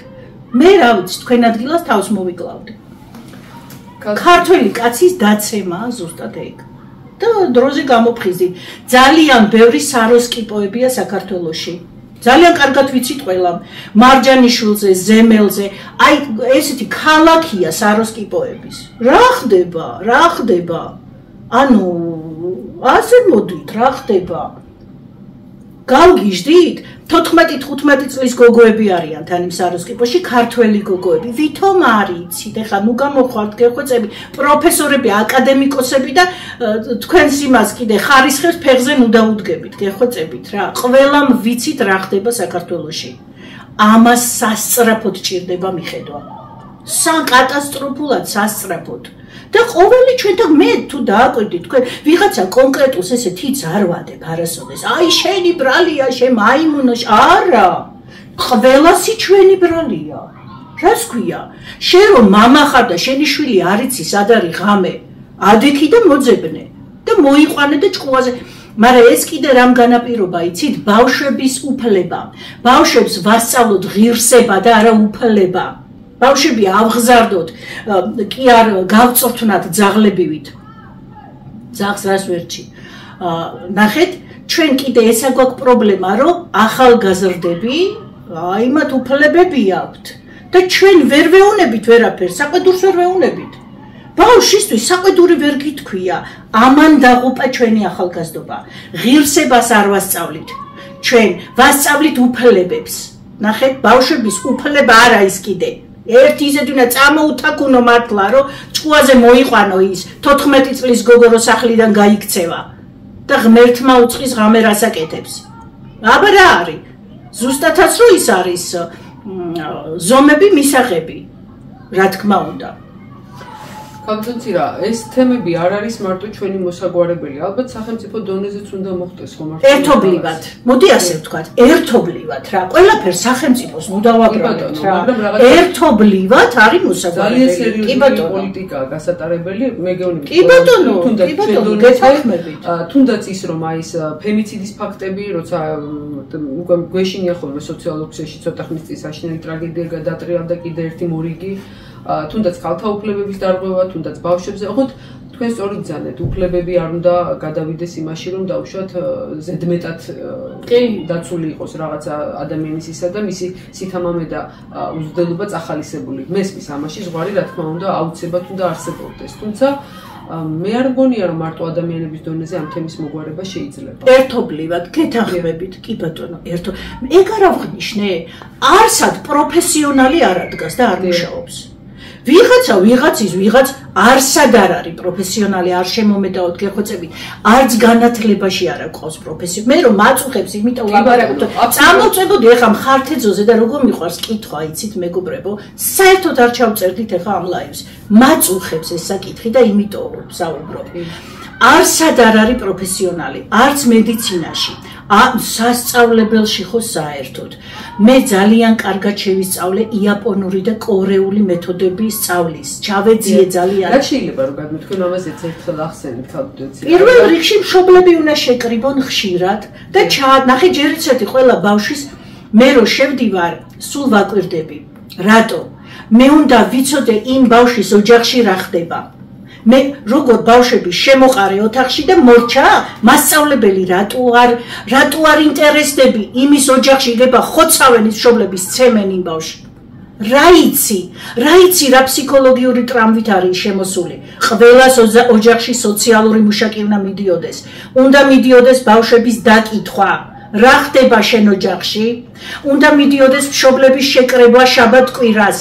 მე რა ვიცი თქვენ ადგილას თავს მოვიკლავდი ქართველი კაცის დაცემა ზუსტად ეგ და დროზე გამოფხიზდი ძალიან ბევრი საროსკიპოებია საქართველოში ძალიან კარგად ვიცით ყველა მარჯანიშვილზე, ზემელზე, აი ესეთი ქალაქია საროსკიპოების. რა ხდება? ანუ ასე მოდით, რა ხდება? გავგიჟდით? 14-15 წლის გოგოები არიან თან იმ საროსკიპოში, ქართველი გოგოები. ვითომ არიცით? ეხლა ნუ გამოხვალთ გეხვეწები, პროფესორები, აკადემიკოსები და თქვენს იმას კიდე ხარისხებს ფეხზე ნუ დაუდგებით, გეხვეწებით რა. ყველამ ვიცით რა ხდება საქართველოში. ამას სასწრაფოდ ჭირდება მიხედვა. კატასტროფულად სასწრაფოდ. და ყოველი ჩვენთან მე თუ დააკვირდით თქვენ ვიღაცა კონკრეტულს ესე თიც არ ვადებ არასოდეს აი შენი ბრალია შენ მაიმუნო არა ყველასი ჩვენი ბრალია რას ქვია შენ რომ მამა ხარ და შენი შვილი არ იცი სად არის ღამე ადექი და მოძებნე და მოიყვანე და ჭკუაზე მაგრამ ეს კიდე რამ განაპირობა იცით ბავშვების უფლება ბავშვებს ვასწავლოთ ღირსება და არა უფლება ბავშვები ავღზარდოთ კი არ გავწორთვნათ ძაღლებივით ძაღს რას ვერჩი ნახეთ ჩვენ კიდე ესა გვაქვს პრობლემა რომ ახალგაზრდები აი მათ უფლებები აქვთ და ჩვენ ვერ ვეუნებით ვერაფერს საყვედურს ვერ ვეუნებით ბავშვისთვის საყვედური ვერ გითქვია ამან დაღუპა ჩვენი ახალგაზრდობა ღირსებას არ ვასწავლით ჩვენ ვასწავლით უფლებებს ნახეთ ბავშვების უფლება არა ის კიდე ერთი ისეთი უნდა წამოუთაკუნო მართლა რომ ჭკუაზე მოიყვანო ის 14 წლის გოგო რო სახლიდან გაიქცევა და ღმერთმა უწყის ღამე რას აკეთებს აბა რა არის ზუსტადაც რო ის არის ზომები მისაღები რა თქმა უნდა კანტონცირა ეს თემები არ არის მარტო ჩვენი მოსაგვარებელი ალბათ სახელმწიფო დონეზეც უნდა მოხდეს ხომ ერთობლივად მოდი ასე ვთქვათ ერთობლივად რა ყველაფერს სახელმწიფოს ნუ დავაგროვებთ რა ერთობლივად არის მოსაგვარებელი ძალიან სერიოზული პოლიტიკაა გასატარებელი მე გეუბნები კი ბატონო გეთანხმებით თუნდაც ის რომ აი ეს ფემიციდის ფაქტები როცა უკვე გვეშინია ხოლმე სოციალურ ქსელში ცოტა ხნის წინ საშინელი ტრაგედია გადატრიალდა კიდე ერთი მორიგი თუნდაც ქალთა უფლებების დარღვევა, თუნდაც ბავშვებზე, ოღონდ თქვენ სწორედ ძანეთ, უფლებები არ უნდა გადავიდეს იმაში, რომ დავუშვათ ზედმეტად დაცული იყოს რაღაცა ადამიანის ისა და მისი სითამამე და უზრდელობა წახალისებული. მესმის ამაში ზღვარი, რა თქმა უნდა, აუცილებლად უნდა არსებობდეს. თუმცა მე არ მგონია რომ მარტო ადამიანების დონეზე ამ თემის მოგვარება შეიძლება. ერთობლივად გეთანხმებით, კი ბატონო, ეგ არ აღნიშნე, არსად პროფესიონალი არ ადგას და არ მუშაობს. ვიღაც არსად არ არის პროფესიონალი არ შემომედაოთ გეხვეწებით არც განათლებაში არ აქვს პროფესია მე რომ მაწუხებს იმიტომ ლაბარაკობთ წამოწებოდი ეხა მხართეძოზე და როგორ მიყვარს კითხვა იცით მეგობრებო საერთოდ არ ჩავწერდით ეხა ამ ლაივს მაწუხებს ეს საკითხი და იმიტომ ვსაუბრობ არსად არ არის პროფესიონალი არც მედიცინაში სასწავლებელში ხო საერთოდ მე ძალიან კარგად შევისწავლე იაპონური და კორეული მეთოდების სწავლის ჩავეძიე ძალიან რა შეიძლება რომ გადმეთქონ ამაზეც ერთხელ ახსენეთ თავდაცი პირველ რიგში მშობლები უნდა შეკრიბონ ხშირად და ნახე ჯერ ერთი ყველა ბავშვის მე რო შევდივარ სულ ვაკვირდები რატო მე უნდა ვიცოდე იმ ბავშვის ოჯახში რა ხდება მე როგორ ბავშვები შემოყარე ოთახში და მორჩა მასწავლებელი რატო არ ინტერესდები იმის ოჯახში იგება ხოცავენ ის მშობლების ცემენ იმ ბავშვს რა იცი რა ფსიქოლოგიური ტრამვით არის შემოსული ყველას ოჯახში სოციალური მუშაკი უნდა მიდიოდეს ბავშვების დაკითხვა რა ხდება შენ ოჯახში უნდა მიდიოდეს მშობლების შეკრება შაბათ-კვირას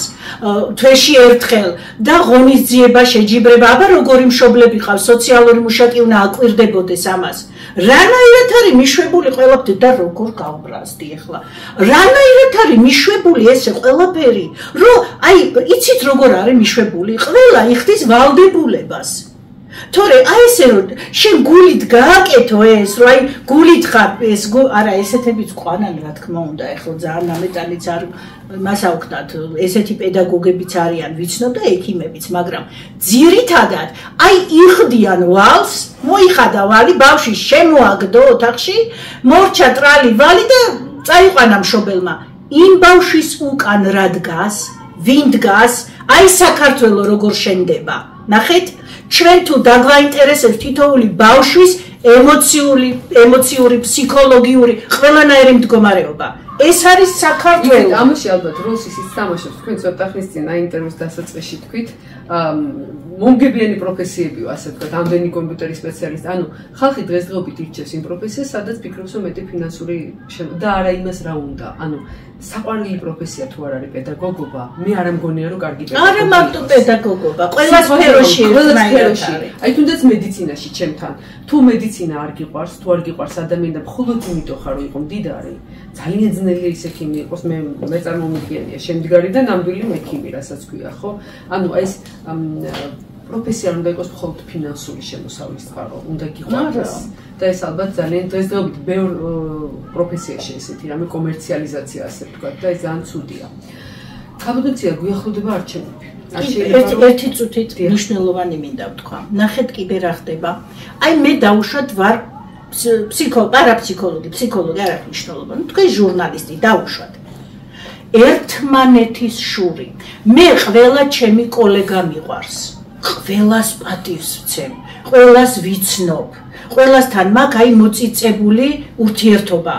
თვეში ერთხელ და ღონისძიება შეჯიბრება აბა როგორი მშობლები ყავს სოციალური მუშაკი უნდა აკვირდებოდეს ამას რანაირად არის მიშვებული ყველაფერი და როგორ გავბრაზდი ახლა რანაირად არის მიშვებული ესე ყველაფერი რომ აი იცით როგორ არის მიშვებული ყველა იხდის ვალდებულებას თორე აი ესე რომ შენ გულით გააკეთო ეს რომ აი გულით ხარ ეს არა ესეთებიც ყვანან რა თქმა უნდა ახლა ძალიან ამეტანიც არ მას აუხდათ ესეთი პედაგოგებიც არიან ვიცნობ და ექიმებიც მაგრამ ძირითადად აი იხდიან ვალს მოიხადა ვალი ბავშვი შემოაგდო ოთახში მორჩა ტრალი ვალი და წაიყვანა მშობელმა იმ ბავშვის უკან რა დგას ვინ დგას აი საქართველო როგორ შენდება ნახეთ ჩვენ თუ დაგვაინტერესებს თითოეული ბავშვის ემოციური, ფსიქოლოგიური, ყველანაირი მდგომარეობა. ეს არის საქართველო. ამაში ალბათ როლს ისიც თამაშობს თქვენ ცოტა ხნის წინ აინტერვიუს დასაწყისში თქვით, მომგებიანი პროფესიებიო, ასე ვთქვათ, ამდენი კომპიუტერის სპეციალისტი. ანუ ხალხი დღესდღეობით ირჩევს იმ პროფესიას, სადაც ფიქრობს, რომ მეტი ფინანსური და არა იმას რა უნდა. ანუ საყვარელი პროფესია თუ არ არის პედაგოგობა, მე არ მგონია რომ კარგი პედაგოგი. არა მარტო პედაგოგობა, ყველა სფეროში ერთმანეთს არის. აი თუნდაც მედიცინაში ჩემთან, თუ მედიცინა არ გიყვარს, თუ არ გიყვარს ადამიანი და მხოლოდ იმიტომ ხარ რომ იყო მდიდარი, ძალიან ძნელია ის ექიმი იყოს, მე წარმომიდგენია შემდგარი და ნამდვილი მექიმი, რასაც ქვია, ხო? ანუ ეს პროფესია უნდა იყოს მხოლოდ ფინანსური შემოსავლის წყარო, უნდა გიყვარდეს. და ეს ალბათ ძალიან დღესდღეობით ბევრ პროფესიაში ესეთი რამე კომერციალიზაცია ასე ვთქვათ და ეს ძალიან ცუდია. კაბინეტია გვიახლოვდება არჩევნები. ერთი წუთით მნიშვნელოვანი მინდა ვთქვა. ნახეთ კიდე რა ხდება. აი მე დავუშვათ ვარ პარაფსიქოლოგი, ფსიქოლოგი არ აქვს მნიშვნელობა. თქვენ ჟურნალისტი დავუშვათ. ერთმანეთის შური. მე ყველა ჩემი კოლეგა მიყვარს. ყველას პატივს ვცემ, ყველას ვიცნობ. ყველასთან მაქვს აი მოწიწებული ურთიერთობა.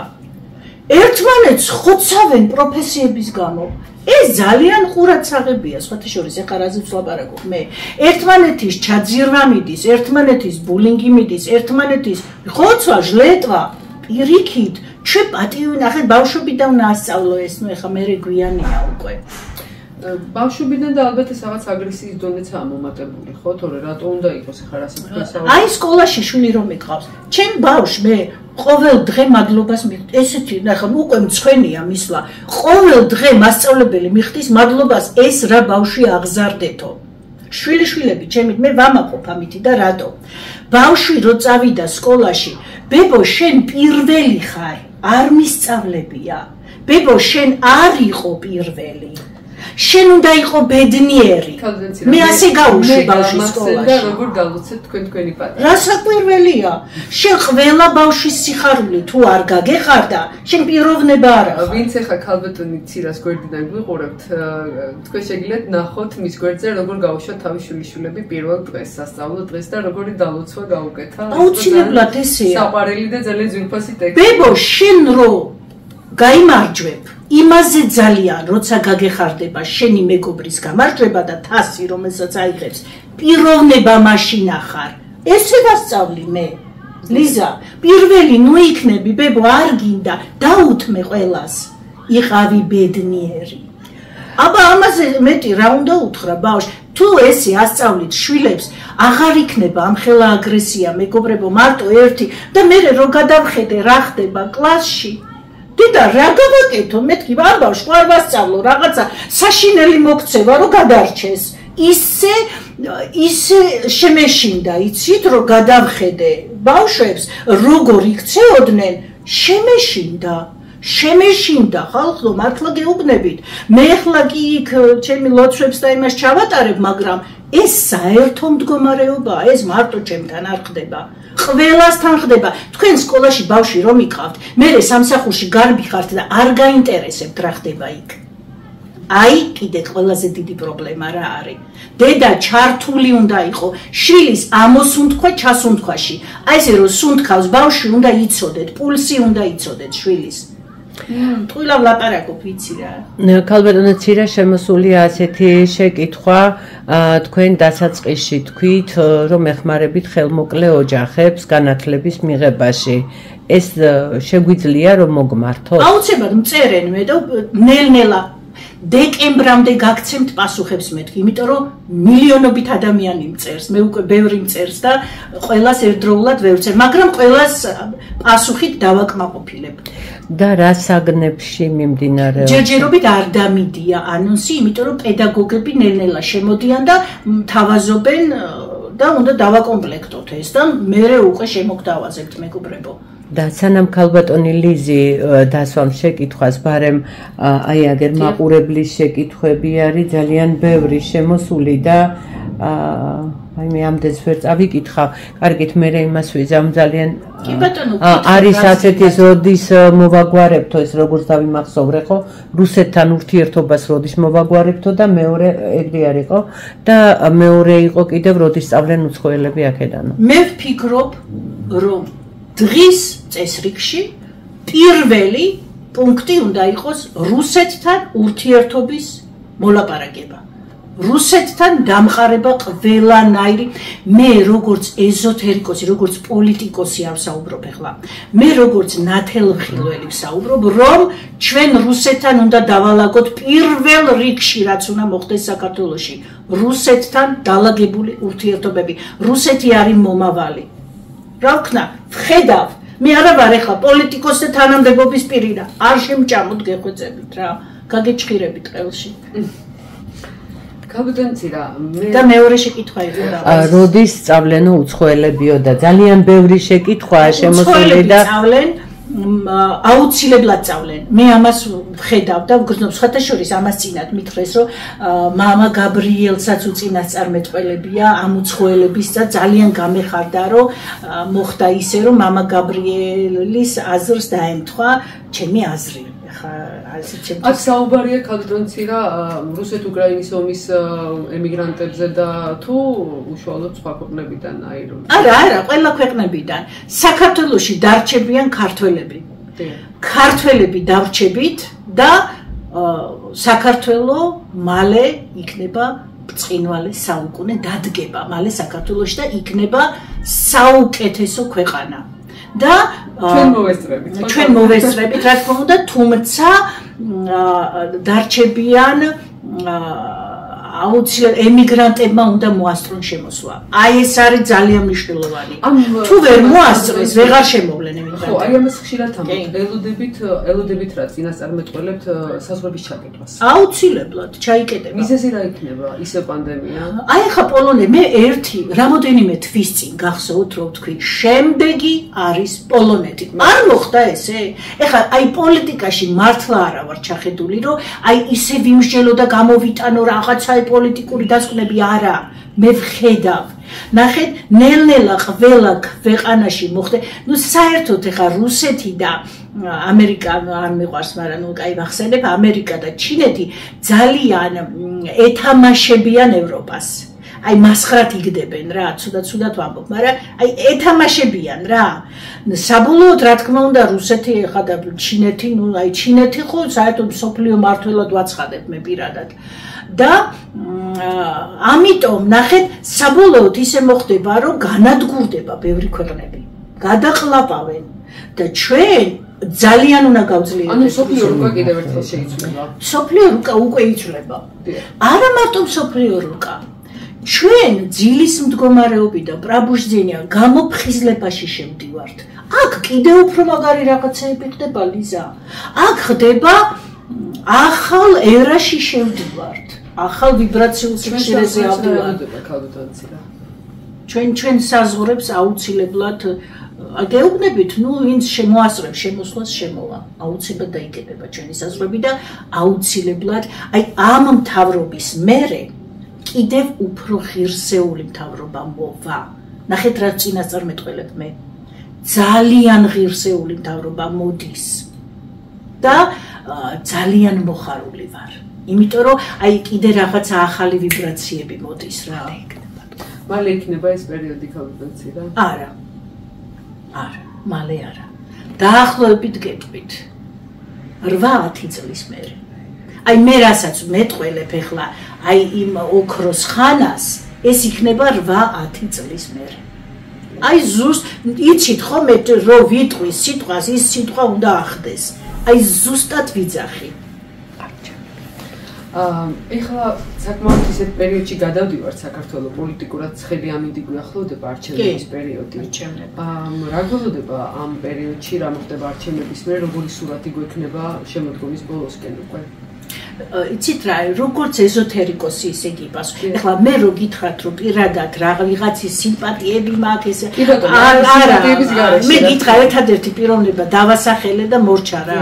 ერთმანეთს ხოცავენ პროფესიების გამო. ეს ძალიან ყურადსაღებია, სხვათა შორის ეხლა რაზეც ვლაპარაკობ მე. ერთმანეთის ჩაძირვა მიდის, ერთმანეთის ბულინგი მიდის, ერთმანეთის ხოცვა, ჟლეტვა, პირიქით, ჩვენ პატივი ნახეთ ბავშვობიდან უნდა ასწავლო ეს, ნუ ეხლა მე გვიანია უკვე. ბავშვობიდან და ალბათ ეს რაღაც აგრესიის დონეცაა მომატებული, ხო? თორე რატო უნდა იყოს ახლა რა სიტყვასაუბრე? აი სკოლაში შვილი რომ მიყავს. ჩემ ბავშვს მე ყოველ დღე მადლობას მიხდი. ესეთი ნახე, უკვე მცვენია მისვლა. ყოველ დღე მასწავლებელი მიხდის მადლობას ეს რა ბავშვი აღზარდეთო. შვილიშვილები ჩემით მე ვამაყობ ამითი და რატო? ბავშვი რო წავიდა სკოლაში, ბებო შენ პირველი ხარ, არ მისწავლებია. ბებო შენ არ იყო პირველი. შენ უნდა იყო ბედნიერი. მე ასე გავუშვი ბავშვის სკოლაში. და როგორ გავუცეთ თქვენი პატარა. რა საკვირველია? შენ ყველა ბავშვის სიხარული თუ არ გაგეხარდა, შენ პიროვნება არ აქვს. ვინც ახლა ქალბატონი ცირას გვერდიდან გვიყურებთ, თქვენ შეგიძლიათ ნახოთ მის გვერდზე როგორ გაუშვა თავის შვილიშვილები პირველ დღეს, სასწავლო დღეს და როგორი დალოცვა გაუკეთა. აუცილებლად ესეა. საყვარელი და ძალიან ძვირფასი ტექსტი. ბებო, შენ რო გაიმარჯვებ იმაზე ძალიან, როცა გაგეხარდება შენი მეგობრის გამარჯვება და თასი, რომელსაც აიღებს, პიროვნება მაშინ ახარ. ესე ვასწავლი მე. ლიზა, პირველი ნუ იქნები, ბებო, არ გინდა, დაუთმე ყველას. იყავი ბედნიერი. აბა ამაზე მეტი რა უნდა უთხრა ბავშვ? თუ ესე ასწავლით შვილებს, აღარ იქნება ამხელა აგრესია, მეგობრებო, მარტო ერთი და მე რო გადავხედე რა ხდება კლასში. და რა გავაკეთო? მეთქი არ ბავშვ, არ ვასწავლო რაღაცა საშინელი მოქცევა რომ გადარჩეს. ისე შემეშინდა, იცით, რომ გადავხედე ბავშვებს როგორ იქცეოდნენ, შემეშინდა ხალხო, მართლა გეუბნებით. მე ახლა კი იქ ჩემი ლოცვებს და იმას ჩავატარებ, მაგრამ ეს საერთო მდგომარეობაა, ეს მარტო ჩემთან არ ხდება. ყველასთან ხდება. თქვენ სკოლაში ბავშვი რომ იყავთ, მერე სამსახურში გარბი ხართ და არ გაინტერესებთ რა ხდება იქ. აი, კიდე ყველაზე დიდი პრობლემა რა არის. დედა ჩართული უნდა იყო შვილის ამოსუნთქვა ჩასუნთქვაში. აი ესე რომ სუნთქავს ბავშვი უნდა იცოდეთ, პულსი უნდა იცოდეთ შვილის. ტყუილა ვლაპარაკობ, ვიცი რა. ქალბატონო ცირა შემოსულია ასეთი შეკითხვა, თქვენ დასაწყისში თქვით, რომ ეხმარებით ხელმოკლე ოჯახებს განათლების მიღებაში. ეს შეგვიძლია რომ მოგმართოთ? აუცილებლად მწერენ მე და ნელ-ნელა დეკემბრამდე გაგცემთ პასუხებს მეთქი, იმიტომ რომ მილიონობით ადამიანი მწერს, მე უკვე ბევრი მწერს და ყველას ერთდროულად ვერ ვწერ, მაგრამ ყველას პასუხით დავაკმაყოფილებ. და რა საგნებში მიმდინარეობს? ჯერჯერობით არ დამიდია ანონსი, იმიტომ რომ პედაგოგები ნელ-ნელა შემოდიან და თავაზობენ და უნდა დავაკომპლექტოთ ეს და მერე უკვე შემოგთავაზებთ მეგობრებო. და სანამ ქალბატონი ლიზი დასვამ შეკითხვას, ბარემ აი აგერ მაყურებლის შეკითხვები არის ძალიან ბევრი შემოსული და აი მე ამდენს ვერ წავიკითხავ. კარგით, მე იმას ვიზამ ძალიან არის ასეთი როდის მოვაგვარებთო ეს როგორც დავიმახსოვრე ხო, რუსეთთან ურთიერთობას როდის მოვაგვარებთო და მეორე ეგრე არისო და მეორე იყო კიდევ როდის სწავლენ უცხოელები აქედანო. მე ვფიქრობ, რომ დღის წესრიგში პირველი პუნქტი უნდა იყოს რუსეთთან ურთიერთობის მოლაპარაკება. რუსეთთან დამყარება ყველანაირი. მე როგორც ეზოთერიკოსი, როგორც პოლიტიკოსი არ ვსაუბრობ ახლა. მე როგორც ნათელმხილველი ვსაუბრობ, რომ ჩვენ რუსეთთან უნდა დავალაგოთ პირველ რიგში, რაც უნდა მოხდეს საქართველოში. რუსეთთან დალაგებული ურთიერთობები. რუსეთი არის მომავალი. რა ვქნა, ვხედავ, მე არა ვარ ახლა პოლიტიკოსი და თანამდებობის პირი, არ შემჭამოთ გეხვეწებით რა, გაგეჭხირებით ყელში. ქალბატონცირა, და მეორე შეკითხვა იყო რა. როდის სწავლენო უცხოელებიო და ძალიან ბევრი შეკითხვაა შემოსული და სწავლენ აუცილებლად სწავლენ. მე ამას ვხედავ და ვგრძნობ, სხვათა შორის ამას წინათ მითხრეს, რომ მამა გაბრიელსაც უწინასწარმეტყველებია ამ უცხოელების და ძალიან გამეხარდა, რომ მოხდა ისე, რომ მამა გაბრიელის აზრს დაემთხვა ჩემი აზრი. აქ საუბარია ქალბატონცირა რუსეთ-უკრაინის ომის ემიგრანტებზე და თუ უშუალოდ სხვა ქვეყნებიდან აირო. არა, ყველა ქვეყნებიდან. საქართველოში დარჩებიან ქართველები. ქართველები დავრჩებით და საქართველო მალე იქნება ბრწყინვალე საუკუნე დადგება მალე საქართველოში და იქნება საუკეთესო ქვეყანა. და ჩვენ მოვესწრებით, რა თქმა უნდა, თუმცა დარჩებიან აუცილებლად ემიგრანტებმა უნდა მოასწრონ შემოსვლა. აი ეს არის ძალიან მნიშვნელოვანი. თუ ვერ მოასწრეს, ვეღარ შემოვლენ ემიგრანტები. ხო, აი ამას ხშირად ამბობთ. ელოდებით რა წინასწარმეტყველებთ საზღვრების ჩაკეტვას. აუცილებლად ჩაიკეტება. მიზეზი რა იქნება? ისე პანდემია. აი ხა პოლონე მე რამოდენიმე თვის წინ გახსოვთ, რომ თქვი, შემდეგი არის პოლონეთი. არ მოხდა ესე? ეხლა აი პოლიტიკაში მართლა არა ვარ ჩახედული, რომ აი ისე ვიმსჯელო და გამოვიტანო რაღაცა პოლიტიკური დასკვნები არა, მე ვხედავ. ნახეთ, ნელ-ნელა ყველა ქვეყანაში მოხდა. ნუ საერთოდ ეხა რუსეთი და ამერიკა არ მიყვარს, მაგრამ ნუ კაი ვახსენებ, ამერიკა და ჩინეთი ძალიან ეთამაშებიან ევროპას. აი მასხრად იგდებენ რა, ცუდად ვამბობ, მაგრამ აი ეთამაშებიან რა. საბოლოოდ რა თქმა უნდა რუსეთი ეხა და ჩინეთი, ნუ აი ჩინეთი ხო საერთოდ მსოფლიო მართლად ვაცხადებ მე პირადად. და ამიტომ ნახეთ, საბოლოოდ ისე მოხდება, რომ განადგურდება ბევრი ქვეყნები. გადაყლაპავენ და ჩვენ ძალიან უნდა გავძლიეროთ. ანუ სოფლიო რუკა კიდევ ერთხელ შეიცვლება. სოფლიო რუკა უკვე იცვლება. არა მარტო სოფლიო რუკა. ჩვენ ძილის მდგომარეობიდან პრაბუჟდენია გამოფხიზლებაში შევდივართ. აქ კიდევ უფრო მაგარი რაღაცები ხდება, ლიზა. აქ ხდება ახალ ერაში შევდივართ. ახალ ვიბრაციულ სიხშირეზე ავდივართ. ჩვენ საზღვრებს აუცილებლად გეუბნებით, ნუ ვინც შემოასწრებს შემოსვლას შემოვა. აუცილებლად დაიკეტება ჩვენი საზღვრები და აუცილებლად აი ამ მთავრობის მერე კიდევ უფრო ღირსეული მთავრობა მოვა. ნახეთ რა წინასწარმეტყველებ მე. ძალიან ღირსეული მთავრობა მოდის. და ძალიან მოხარული ვარ. იმიტომ რომ აი კიდე რაღაცა ახალი ვიბრაციები მოდის რა. მალე იქნება ეს პერიოდი ქალბატონცირა? არა. არა, მალე არა. დაახლოებით გეტყვით. 8-10 წლის მერე. აი მე რასაც მეტყველებ ახლა, აი იმ ოქროს ხანას, ეს იქნება 8-10 წლის მერე. აი ზუსტ იცით ხო მე რო ვიტყვის სიტყვას, ის სიტყვა უნდა ახდეს. აი ზუსტად ვიძახი. ეხლა საკმაოდ ისეთ პერიოდში გადავდივართ საქართველოს პოლიტიკურად ცხელი ამინდი გვიახლოვდება არჩევნების პერიოდი. რა გველოდება ამ პერიოდში, რა მოხდება არჩევნების მერე, როგორი სურათი გვექნება შემოდგომის ბოლოსკენ უკვე? იცით რა, როგორც ეზოთერიკოსი ისე გიპას. ეხლა მე რო გითხრათ, რომ პირადად ვიღაცის სიმპათიები მაქვს, არა, მე გითხრა ერთადერთი პიროვნება დავასახელე და მორჩა რა.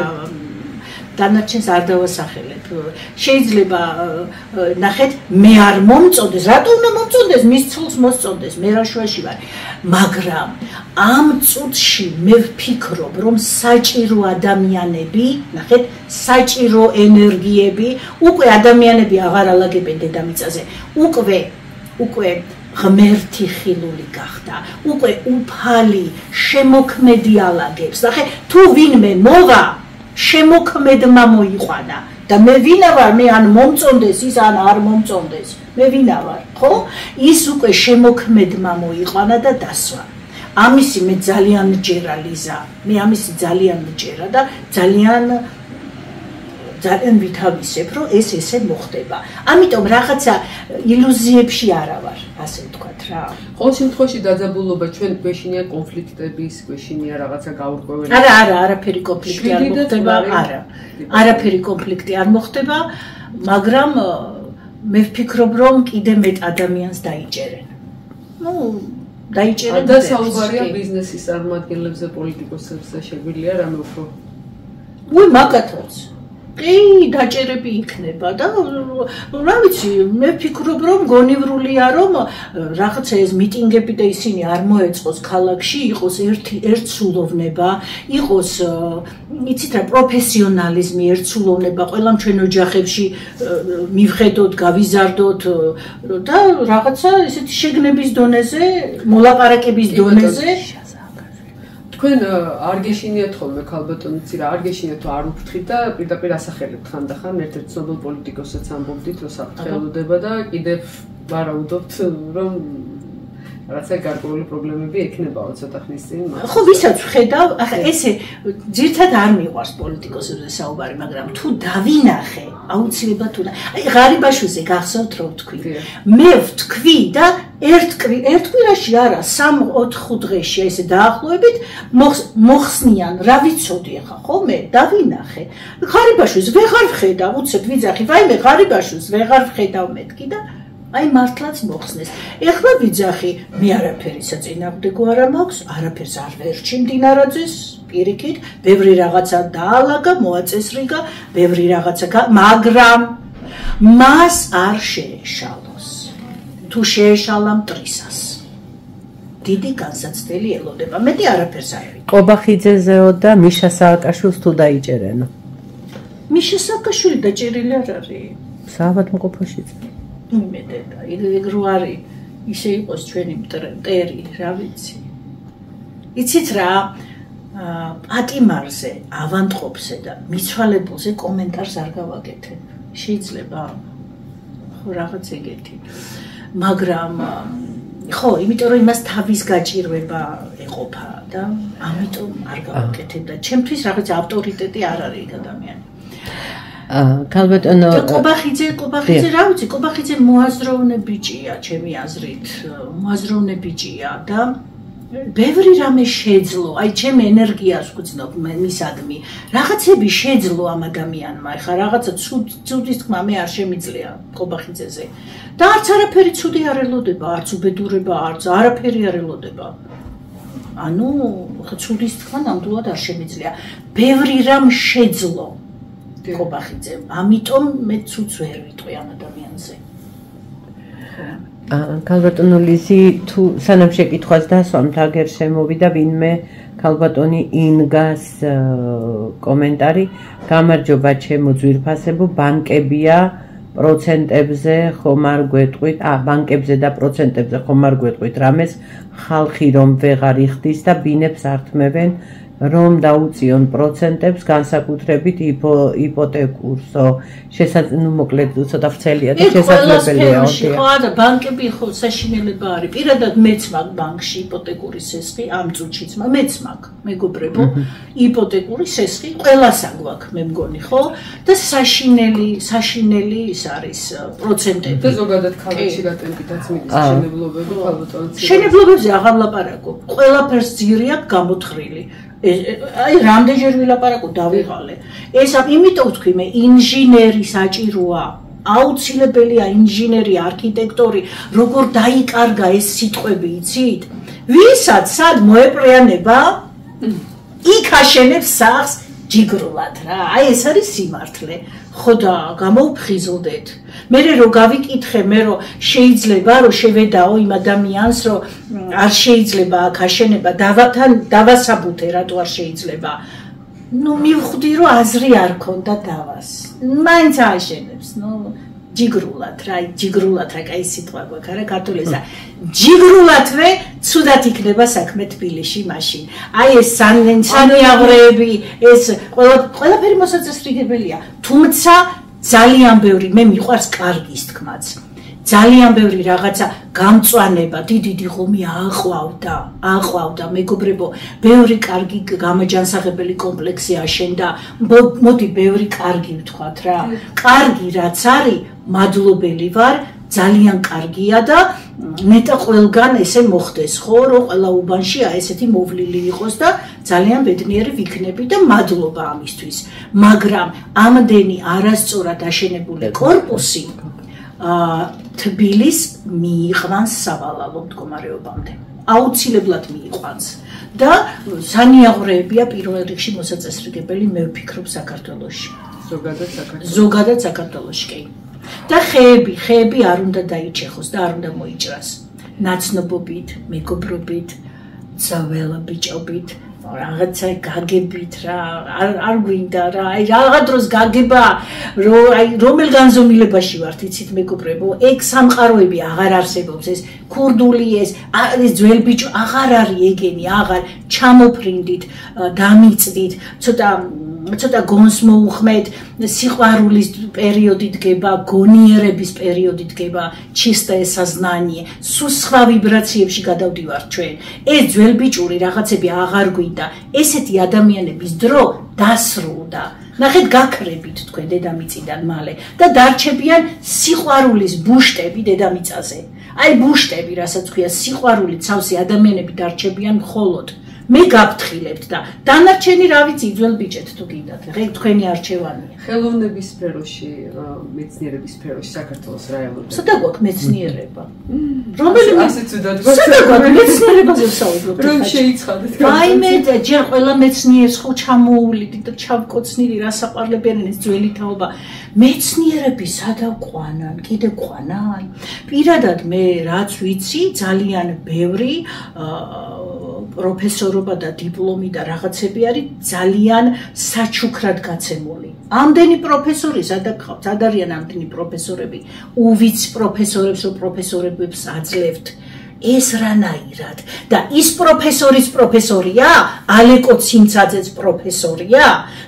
დანარჩენს არ დავასახელებ. შეიძლება ნახეთ, მე არ მომწონდეს, რატო უნდა მომწონდეს, მის ცოლს მოსწონდეს, მე რა შუაში ვარ. მაგრამ ამ წუთში მე ვფიქრობ, რომ საჭირო ადამიანები, ნახეთ, საჭირო ენერგიები, უკვე ადამიანები აღარ ალაგებენ დედამიწაზე. უკვე ღმერთი ხილული გახდა. უკვე უფალი შემოქმედი ალაგებს. ნახე, თუ ვინმე მოვა შემოქმედმა მოიყვანა და მე ვინა ვარ, მე ან მომწონდეს ის, ან არ მომწონდეს, მე ვინა ვარ, ხო? ის უკვე შემოქმედმა მოიყვანა და დასვა. ამისი მე ძალიან მჯერა ლიზა, მე ამისი ძალიან მჯერა და ძალიან ვითავისებ, რომ ეს ესე მოხდება. ამიტომ რაღაცა ილუზიებში არა ვარ, ასე ვთქვათ რა. ყოველ შემთხვევაში დაძაბულობა ჩვენ გვეშინია კონფლიქტების, გვეშინია რაღაცა გაურკვეველი. არაფერი კონფლიქტი არ მოხდება, არაფერი კონფლიქტი არ მოხდება, მაგრამ მე ვფიქრობ, რომ კიდე მეტ ადამიანს დაიჭერენ. დაიჭერენ და საუბარია ბიზნესის წარმომადგენლებზე, პოლიტიკოსებზე, შეგვიძლია რამე უფრო მაგათაც კი დაჭერები იქნება და რა ვიცი, მე ვფიქრობ, რომ გონივრულია, რომ რაღაცა ეს მიტინგები და ისინი არ მოეწყოს ქალაქში, იყოს ერთსულოვნება, იყოს იცით რა, პროფესიონალიზმი, ერთსულოვნება, ყველამ ჩვენ ოჯახებში მივხედოთ, გავიზარდოთ და რაღაცა ესეთი შეგნების დონეზე, მოლაპარაკების დონეზე თქვენ არ გეშინიათ ხოლმე ქალბატონი ცირა არ გეშინიათ თუ არ უფრთხით და პირდაპირ ასახელებთ ხანდახან ერთ-ერთ ცნობილ პოლიტიკოსებს ამბობდით რომ საფრთხეულდება და კიდევ ვარაუდობთ რომ რაღაცა გარკვეული პრობლემები ექნებაო ცოტა ხნის წინ ხო ვისაც ვხედავ ახლა ესე ძირთად არ მიყვარს პოლიტიკოსებზე საუბარი მაგრამ თუ დავინახე აუცილებლად თუ აი ღარიბაშვილზე გახსოვთ რომ ვთქვი მე ვთქვი და ერთ კვირაში არა 3-4 დღეში ესე დაახლოებით მოხსნიან რა ვიცოდი ახლა ხო მე დავინახე ღარიბაშვილს ვეღარ ვხედავ უცებ ვიძახი ვაიმე ღარიბაშვილს ვეღარ ვხედავ მეთქი და აი მართლაც მოხსნეს. ეხლა ვიძახი, მე არაფერი საწინააღმდეგო არ მაქვს, არაფერს არ ვერჩი მდინარაძეს, პირიქით, ბევრი რაღაცა დაალაგა, მოაწესრიგა, ბევრი რაღაცა, მაგრამ მას არ შეეშალოს. თუ შეეშალა მტრისას. დიდი განსაცდელი ელოდება. მეტი არაფერს არ ვიცი. ყობახიძეზეო და მიშა სააკაშვილს თუ დაიჭერენო. მიშა სააკაშვილი დაჭერილი არ არის. საავადმყოფოშიც. იმედება, ეგ რო არის, ისე იყოს ჩვენი მტერი, რა ვიცი. იცით რა, პატიმარზე, ავანტყოფზე და მიცვალებულზე კომენტარს არ გავაკეთებ. შეიძლება, ხო რაღაც ეგეთი. მაგრამ, ხო, იმიტომ რომ იმას თავის გაჭირვება ეყოფა და ამიტომ არ გავაკეთებ და ჩემთვის რაღაც ავტორიტეტი არ არის ეგ ადამიანი. ქალბატონო ყობახიძე რა ვიცი ყობახიძე მოაზროვნე ბიჭია ჩემი აზრით მოაზროვნე ბიჭია და ბევრი რამე შეძლო აი ჩემი ენერგიას ვგრძნობ მისადმი რაღაცები შეძლო ამ ადამიანმა ეხა რაღაცა ცუდის თქმა მე არ შემიძლია ყობახიძეზე და არც არაფერი ცუდი არ ელოდება არც უბედურება არც არაფერი არ ელოდება ანუ ხა ცუდის თქმა ნამდვილად არ შემიძლია ბევრი რამ შეძლო ყობახიძე ამიტომ მე ცუც ვერ ვიტყვი ამ ადამიანზე ქალბატონო ლიზი თუ სანამ შეკითხვას დასვამთ აგერ შემოვიდა ვინმე ქალბატონი ინგას კომენტარი გამარჯობა ჩემო ძვირფასებო ბანკებია პროცენტებზე ხომ არ გვეტყვით ბანკებზე და პროცენტებზე ხომ არ გვეტყვით რამეს ხალხი რომ ვეღარ იხდის და ბინებს ართმევენ რომ დაუწიონ პროცენტებს განსაკუთრებით იპოთეკურსო მოკლედ ცოტა ვრცელია და შესაძლებელია ხო და ბანკები ხო საშინელება არის პირადად მეც მაქვს ბანკში იპოთეკური სესხი ამ წუთშიც მეც მაქვს მეგობრებო იპოთეკური სესხი ყველას აგვაქვს მე მგონი ხო და საშინელი ის არის პროცენტები და ზოგადად ქალაქში გატემპითაც მიდის შენებლობები ხალბატონში შენებლობებზე აღარ ლაპარაკობ ყველაფერს ძირი აქვს გამოთხრილი აი რამდენჯერ ვილაპარაკო დავიღალე ეს იმიტომ ვთქვი მე ინჟინერი საჭიროა აუცილებელია ინჟინერი არქიტექტორი როგორ დაიკარგა ეს სიტყვები იცით ვისაც სად მოეპრეანება იქ აშენებს სახს ჯიგრულად რა აი ეს არის სიმართლე ხო და გამოვფხიზლდეთ მე რომ გავიკითხე მე რომ შეიძლება რომ შევედაო იმ ადამიანს რომ არ შეიძლება აქ აშენება დავასაბუთე რატო არ შეიძლება ну მივხვდი რომ აზრი არ ქონდა დავას მაინც აშენებს ну ჯიგრულად რა ჯიგრულად რა კაი სიტყვა გვაქვს არა ქართულისა ჯიგრულადვე ცუდად იქნება საქმე თბილისში მაშინ აი ეს სანიაღრეები ეს ყველაფერი მოსაწესრიგებელია თუმცა ძალიან ბევრი მე მიყვარს კარგის თქმაც ძალიან ბევრი რაღაცა გამწვანება დიდი ღომი აყვავდა მეგობრებო ბევრი კარგი გამაჯანსაღებელი კომპლექსი აშენდა მოდი ბევრი კარგი ვთქვათ რა კარგი რაც არის მადლობელი ვარ ძალიან კარგია და ნეტა ყველგან ესე მოხდეს ხო რომ ყველა უბანში აი ესეთი მოვლილი იყოს და ძალიან ბედნიერი ვიქნები და მადლობა ამისთვის მაგრამ ამდენი არასწორად აშენებული კორპუსი თბილის მიიყვანს სავალალო მდგომარეობამდე აუცილებლად მიიყვანს და სანიაღრეებია პირველ რიგში მოსაწესრიგებელი მე ვფიქრობ საქართველოში ზოგადად საქართველოში კი და ხეები არ უნდა დაიჭეხოს და არ უნდა მოიჭრას ნაცნობობით მეგობრობით ძველ ბიჭობით რაღაცა გაგებით რა არ გვინდა რა აი რაღაც დროს გაგება რომ აი რომელ განზომილებაში ვართ იცით მეგობრებო ეგ სამყაროები აღარ არსებობს ეს ქურდული ეს ძველ ბიჭო აღარ არის ეგენი აღარ ჩამოფრინდით დამიწდით ცოტა გონს მოუხმეთ სიყვარულის პერიოდი დგება გონიერების პერიოდი დგება чистое сознание სულ სხვა ვიბრაციებში გადავდივართ ჩვენ ეს ძველბიჭური რაღაცები აღარ გვინდა ესეთი ადამიანების დრო დასრულდა ნახეთ გაქრებით თქვენ დედამიწიდან მალე და დარჩებიან სიყვარულის ბუშტები დედამიწაზე აი ბუშტები რასაც ქვია სიყვარულით სავსე ადამიანები დარჩებიან მხოლოდ მე გაფრთხილებთ და დანარჩენი რა ვიცი ძველ ბიჭეთ თუ გინდათ ეგ თქვენი არჩევანია ხელოვნების სფეროში მეცნიერების სფეროში საქართველოს რაიონებში სადა გვაქვს მეცნიერება რომელიმე ასეც უდად სადა გვაქვს მეცნიერებაზე ვსაუბრობთ რომ შეიცხადეთ აი მე ჯერ ყველა მეცნიერს ხო ჩამოუვლიდი და ჩავკოცნილი რა საყვარლებიან ეს ძველი თაობა მეცნიერები სადა ყვანან კიდე ყვანან პირადად მე რაც ვიცი ძალიან ბევრი პროფესორობა და დიპლომი და რაღაცები არის ძალიან საჩუქრად გაცემული. ამდენი პროფესორი სადა გყავთ, სად არიან ამდენი პროფესორები? უვიც პროფესორებს რო პროფესორებს აძლევთ. ეს რანაირად და ის პროფესორის პროფესორია, ალეკო ცინცაძეც პროფესორია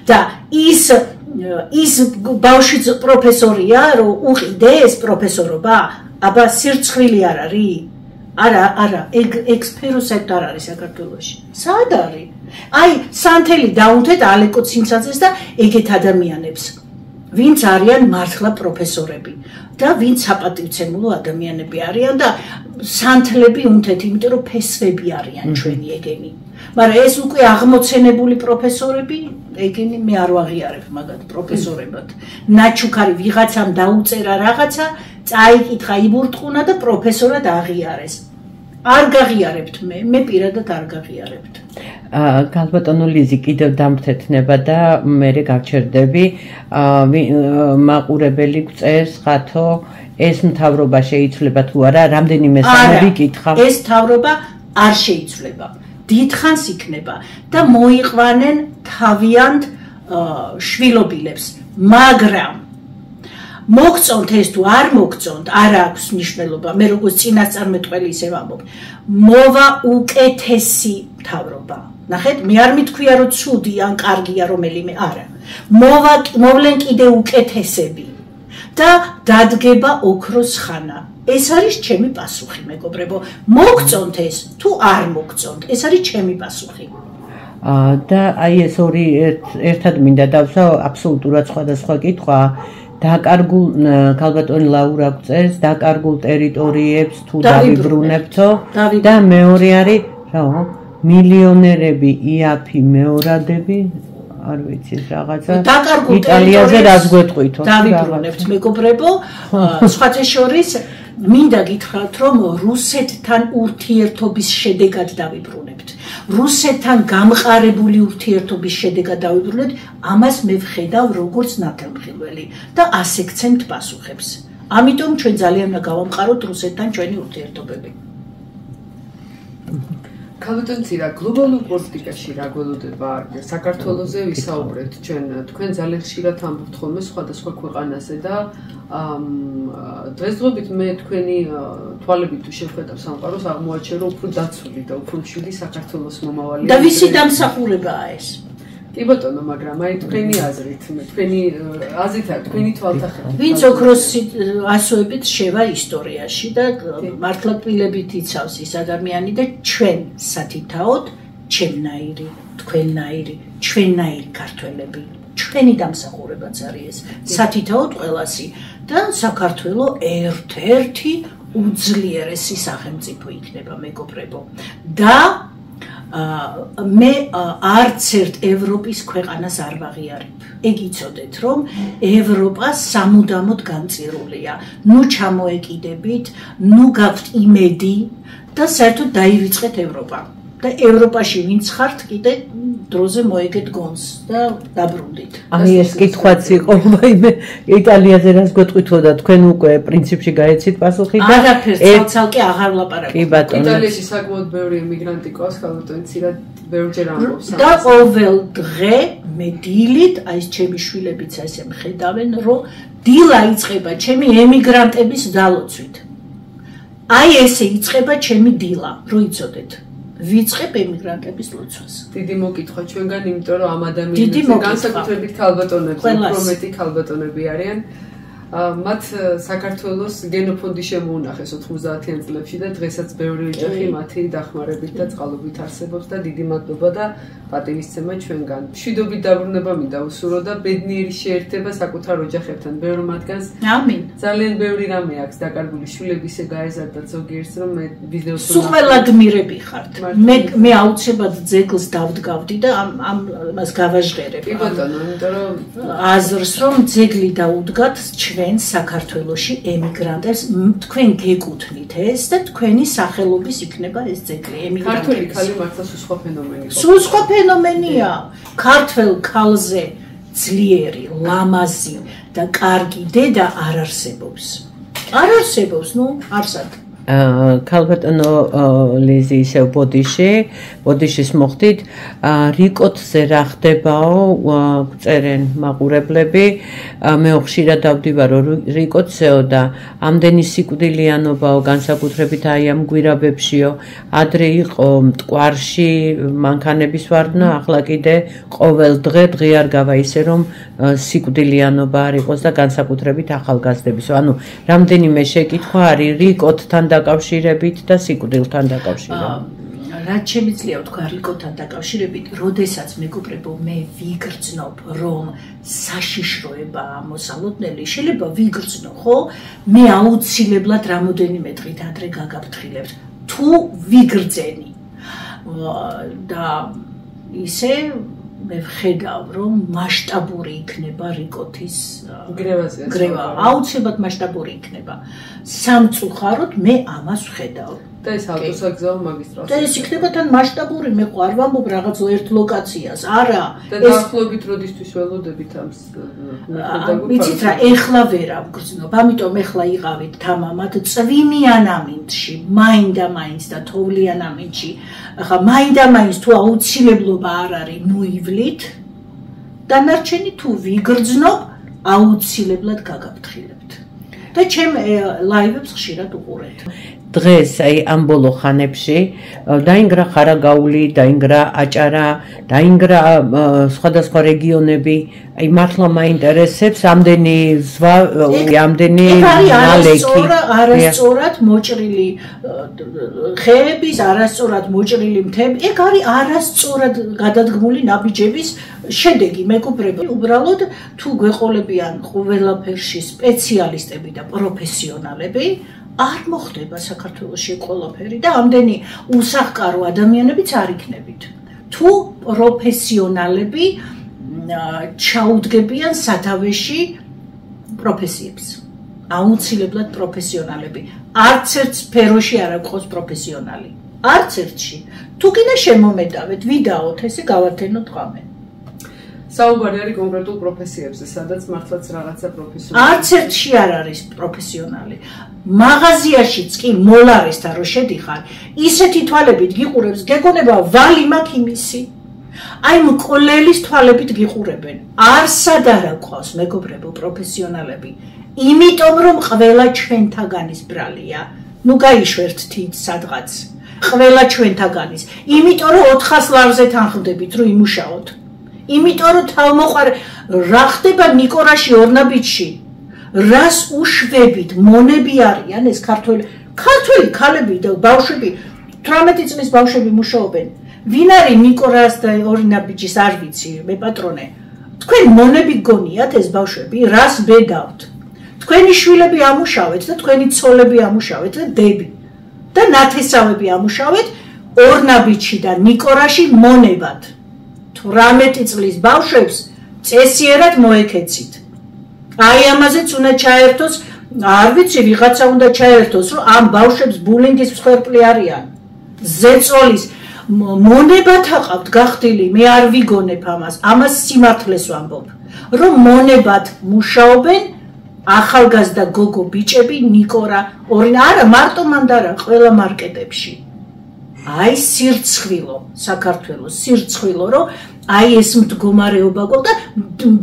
და ის ბავშვიც პროფესორია, რომ უყიდეს პროფესორობა, აბა სირცხვილი არ არის? არა, ეგ სფერო საერთოდ არ არის საქართველოში. სად არის? აი, სანთელი დაუნთეთ ალეკო ცინცაძეს და ეგეთ ადამიანებს, ვინც არიან მართლა პროფესორები და ვინც საპატივცემულო ადამიანები არიან და სანთლები უნთეთ, იმიტომ რომ ფესვები არიან ჩვენი ეგენი. მაგრამ ეს უკვე აღმოცენებული პროფესორები, ეგენი მე არ ვაღიარებ მაგათ პროფესორებად. ნაჩუქარი ვიღაცამ დაუწერა რაღაცა, წაიკითხა, იბურტყუნა და პროფესორად აღიარეს. არ გაღიარებთ მე პირადად არ გაღიარებთ. გალბატონო ლიზი კიდევ დამთეთნება და მე გავჩერდები მაყურებელი გწერს ხათო ეს მთავრობა შეიცვლება თუ არა რამდენიმე სამები კითხავ ეს მთავრობა არ შეიცვლება დიდხანს იქნება და მოიყვანენ თავიანთ შვილობილებს მაგრამ მოგწონთ ეს თუ არ მოგწონთ არ აქვს მნიშვნელობა მე როგორც წინასწარმეტყველი ისე ვამბობ მოვა უკეთესი მთავრობა ნახეთ, მე არ მithქვია რომ ცუდი ან კარგია რომელიმე, არა. მოვლენ კიდე უკეთესები და დადგება ოქროს ხანა. ეს არის ჩემი პასუხი, მეგობრებო. მოგწონთ ეს თუ არ მოგწონთ, ეს არის ჩემი პასუხი. და აი ეს ორი ერთად მინდა დავსვა, აბსოლუტურად სხვადასხვა კითხვა. დაკარგულ ქალბატონი ლაურა გწერს, დაკარგულ ტერიტორიებს თუ დავიბრუნებთო და მეორე არის რა მილიონერები, იაფი მეორადები, არ ვიცი რაღაცა. იტალიაზე რას გვეტყვითო? დავიბრუნებთ, მეგობრებო, სხვათა შორის მინდა გითხრათ, რომ რუსეთთან ურთიერთობის შედეგად დავიბრუნებთ. რუსეთთან გამყარებული ურთიერთობის შედეგად დავიბრუნებთ, ამას მე ვხედავ როგორც ნათელმხილველი და ასე გცემთ პასუხებს. ამიტომ ჩვენ ძალიან უნდა გავამყაროთ რუსეთთან ჩვენი ურთიერთობები. ქალბატონ ცირა, გლობალურ პოლიტიკაში რა გველოდება საქართველოზე ვისაუბრეთ ჩვენ, თქვენ ძალიან ხშირად ამბობთ ხოლმე სხვადასხვა ქვეყანაზე და დღესდღეობით მე თქვენი თვალებით თუ შევხედავ სამყაროს, აღმოაჩენ რომ უფრო დაცული და უფრო მშვიდი საქართველოს მომავალია. და ვისი დამსახურებაა ეს? კი ბატონო, მაგრამ აი თქვენი აზრით, თქვენი თქვენი თვალთახედვით. ვინც ოქროს ასოებით შევა ისტორიაში და მართლა კბილებით იცავს ის ადამიანი და ჩვენ სათითაოდ ჩემნაირი, თქვენნაირი, ჩვენნაირი ქართველები, ჩვენი დამსახურებაც არის ეს. სათითაოდ ყველასი და საქართველო ერთ-ერთი უძლიერესი სახელმწიფო იქნება, მეგობრებო. და მე არც ერთ ევროპის ქვეყანას არ ვაღიარებ. ეგ იცოდეთ, რომ ევროპა სამუდამოდ განწირულია. ნუ ჩამოეკიდებით, ნუ გაქვთ იმედი და საერთოდ დაივიწყეთ ევროპა. და ევროპაში ვინც ხართ, კიდე დროზე მოეგეთ გონს და დაბრუნდით. აი ეს კითხვაც იყო, ვაიმე, იტალიაზე რას გვეტყვითო და თქვენ უკვე პრინციპში გაეცით პასუხი და არაფერს ცალკე აღარ ვლაპარაკობ. კი ბატონო. იტალიაში საკმაოდ ბევრი ემიგრანტი ყავს, ქალბატონი ცირა ბევრჯერ ამბობს. და ყოველ დღე მე დილით, აი ეს ჩემი შვილებიც ასე მხედავენ, რომ დილა იწყება ჩემი ემიგრანტების დალოცვით. აი ესე იწყება ჩემი დილა, რო იცოდეთ. ვიწყებ ემიგრანტების ლოცვას. დიდი მოკითხვა ჩვენგან, იმიტომ რომ ამ ადამიანებზე განსაკუთრებით ქალბატონები, უფრო მეტი ქალბატონები არიან. მათ საქართველოს გენოფონდი შემოუნახეს 90-იან წლებში და დღესაც ბევრი ოჯახი მათი დახმარებით და წყალობით არსებობს და დიდი მადლობა და პატივისცემა ჩვენგან. მშვიდობით დაბრუნება მინდა უსურო და ბედნიერი შეერთება საკუთარ ოჯახებთან. ბევრ მათგანს ამინ. ძალიან ბევრი რამე აქვს დაკარგული, შვილები ისე გაეზარდათ ზოგიერთს, რომ მე ვიდეოს სულ ყველა გმირები ხართ. მე აუცილებლად ძეგლს დავდგავდი და ამას გავაჟღერებ. კი ბატონო, იმიტომ რომ აზრს რომ ძეგლი დაუდგათ ჩვენ საქართველოში ემიგრანტებს, თქვენ გეკუთვნით ეს და თქვენი სახელობის იქნება ეს ძეგლი ემიგრანტების. ქართული ქალი მართლა სულ სხვა ფენომენი. სულ სხვა ფენომენია. ქართველ ქალზე ძლიერი, ლამაზი და კარგი დედა არ არსებობს. არ არსებობს, ნუ არსად. ქალბატონო ლიზი ისევ ბოდიშის მოხდით, რიკოტზე რა ხდებაო, წერენ მაყურებლები, მე ხშირად დავდივარო რიკოტზეო და ამდენი სიკვდილიანობაო, განსაკუთრებით აი ამ გვირაბებშიო, ადრე იყო მტკვარში მანქანების ვარდნა, ახლა კიდე ყოველ დღე არ გავა ისე რომ სიკვდილიანობა არ იყოს და განსაკუთრებით ახალგაზრდების. ანუ რამდენიმე შეკითხვა არის რიკოტთან დაკავშირებით და სიკვდილთან დაკავშირებით. რაც შემიძლია ვთქვა რიკოტთან დაკავშირებით, როდესაც მეგობრებო მე ვიგრძნობ, რომ საშიშროებაა მოსალოდნელი, შეიძლება ვიგრძნო, ხო? მე აუცილებლად რამოდენიმე დღით ადრე გაგაფრთხილებთ. თუ ვიგრძენი და ისე მე ვხედავ, რომ მასშტაბური იქნება რიკოთის გრევა. აუცილებლად მასშტაბური იქნება. სამწუხაროდ მე ამას ვხედავ. და ეს ავტოსაგზაო მაგისტრალს. და ეს იქნება თან მასშტაბური, მე არ ვამბობ რაღაც ერთ ლოკაციას. არა. და დაახლოებით როდისთვის ველოდებით ამს? ვიცით რა, ეხლა ვერ ავგრძნობ. ამიტომ ეხლა იყავით თამამად წვიმიან ამინდში, მაინდა-მაინც და თოვლიან ამინდში. ახლა მაინდა-მაინც თუ აუცილებლობა არ არის, ნუ ივლით. დანარჩენი თუ ვიგრძნობ, აუცილებლად გაგაფრთხილებთ. და ჩემ ლაივებს ხშირად უყურეთ. დღეს აი ამ ბოლო ხანებში დაინგრა ხარაგაული, დაინგრა აჭარა, დაინგრა სხვადასხვა რეგიონები, აი მართლა მაინტერესებს ამდენი ზღვა, ამდენი ნალექი. არასწორად მოჭრილი ხეების, არასწორად მოჭრილი მთები, ეგ არის არასწორად გადადგმული ნაბიჯების შედეგი, მეგობრებო. უბრალოდ თუ გვეყოლებიან ყველაფერში სპეციალისტები და პროფესიონალები, არ მოხდება საქართველოში ყველაფერი და ამდენი უსახკარო ადამიანებიც არ იქნებით. თუ პროფესიონალები ჩაუდგებიან სათავეში პროფესიებს. აუცილებლად პროფესიონალები. არც ერთ სფეროში არ აქვს პროფესიონალი. არც ერთში. თუ კიდე შემომედავეთ, ვიდაოთ, ესე გავათენოთ ღამე. საუბარი არის კონკრეტულ პროფესიებზე, სადაც მართლაც რაღაცა პროფესიონალი. არც ერთში არ არის პროფესიონალი. მაღაზიაშიც კი მოლარესთან რო შედიხარ, ისეთი თვალებით გიყურებს, გეგონება ვალი მაქვს იმისი. აი მკვლელის თვალებით გიყურებენ. არსად არ აქვს მეგობრებო პროფესიონალები. იმიტომ რომ ყველა ჩვენთაგანის ბრალია. ნუ გაიშვერთ თით სადღაც. ყველა ჩვენთაგანის. იმიტომ რომ 400 ლარზე თანხმდებით რომ იმუშაოთ. იმიტომ რომ თავმოყარე რა ხდება ნიკორაში ორნაბიჯში რას უშვებით მონები არიან ეს ქართველი ქალები და ბავშვები 18 წლის ბავშვები მუშაობენ ვინ არის ნიკორას და ორნაბიჯის არ ვიცი მე პატრონე თქვენ მონები გონიათ ეს ბავშვები რას ბედავთ თქვენი შვილები ამუშავეთ და თქვენი ცოლები ამუშავეთ და დები და ნათესავები ამუშავეთ ორნაბიჯში და ნიკორაში მონებად 18 წლის ბავშვებს წესიერად მოეკეცით. აი ამაზეც უნდა ჩაერთოს, არ ვიცი, ვიღაცა უნდა ჩაერთოს, რომ ამ ბავშვებს ბულინგის მსხვერპლი არიან. ზეწოლის მონებად აყავთ გახდილი, მე არ ვიგონებ ამას, ამას სიმართლეს ვამბობ, რომ მონებად მუშაობენ ახალგაზრდა გოგო ბიჭები, ნიკორა, არა მარტო მანდარა, ყველა მარკეტებში. აი სირცხვილო საქართველოს სირცხვილო რომ აი ეს მდგომარეობა გქონდა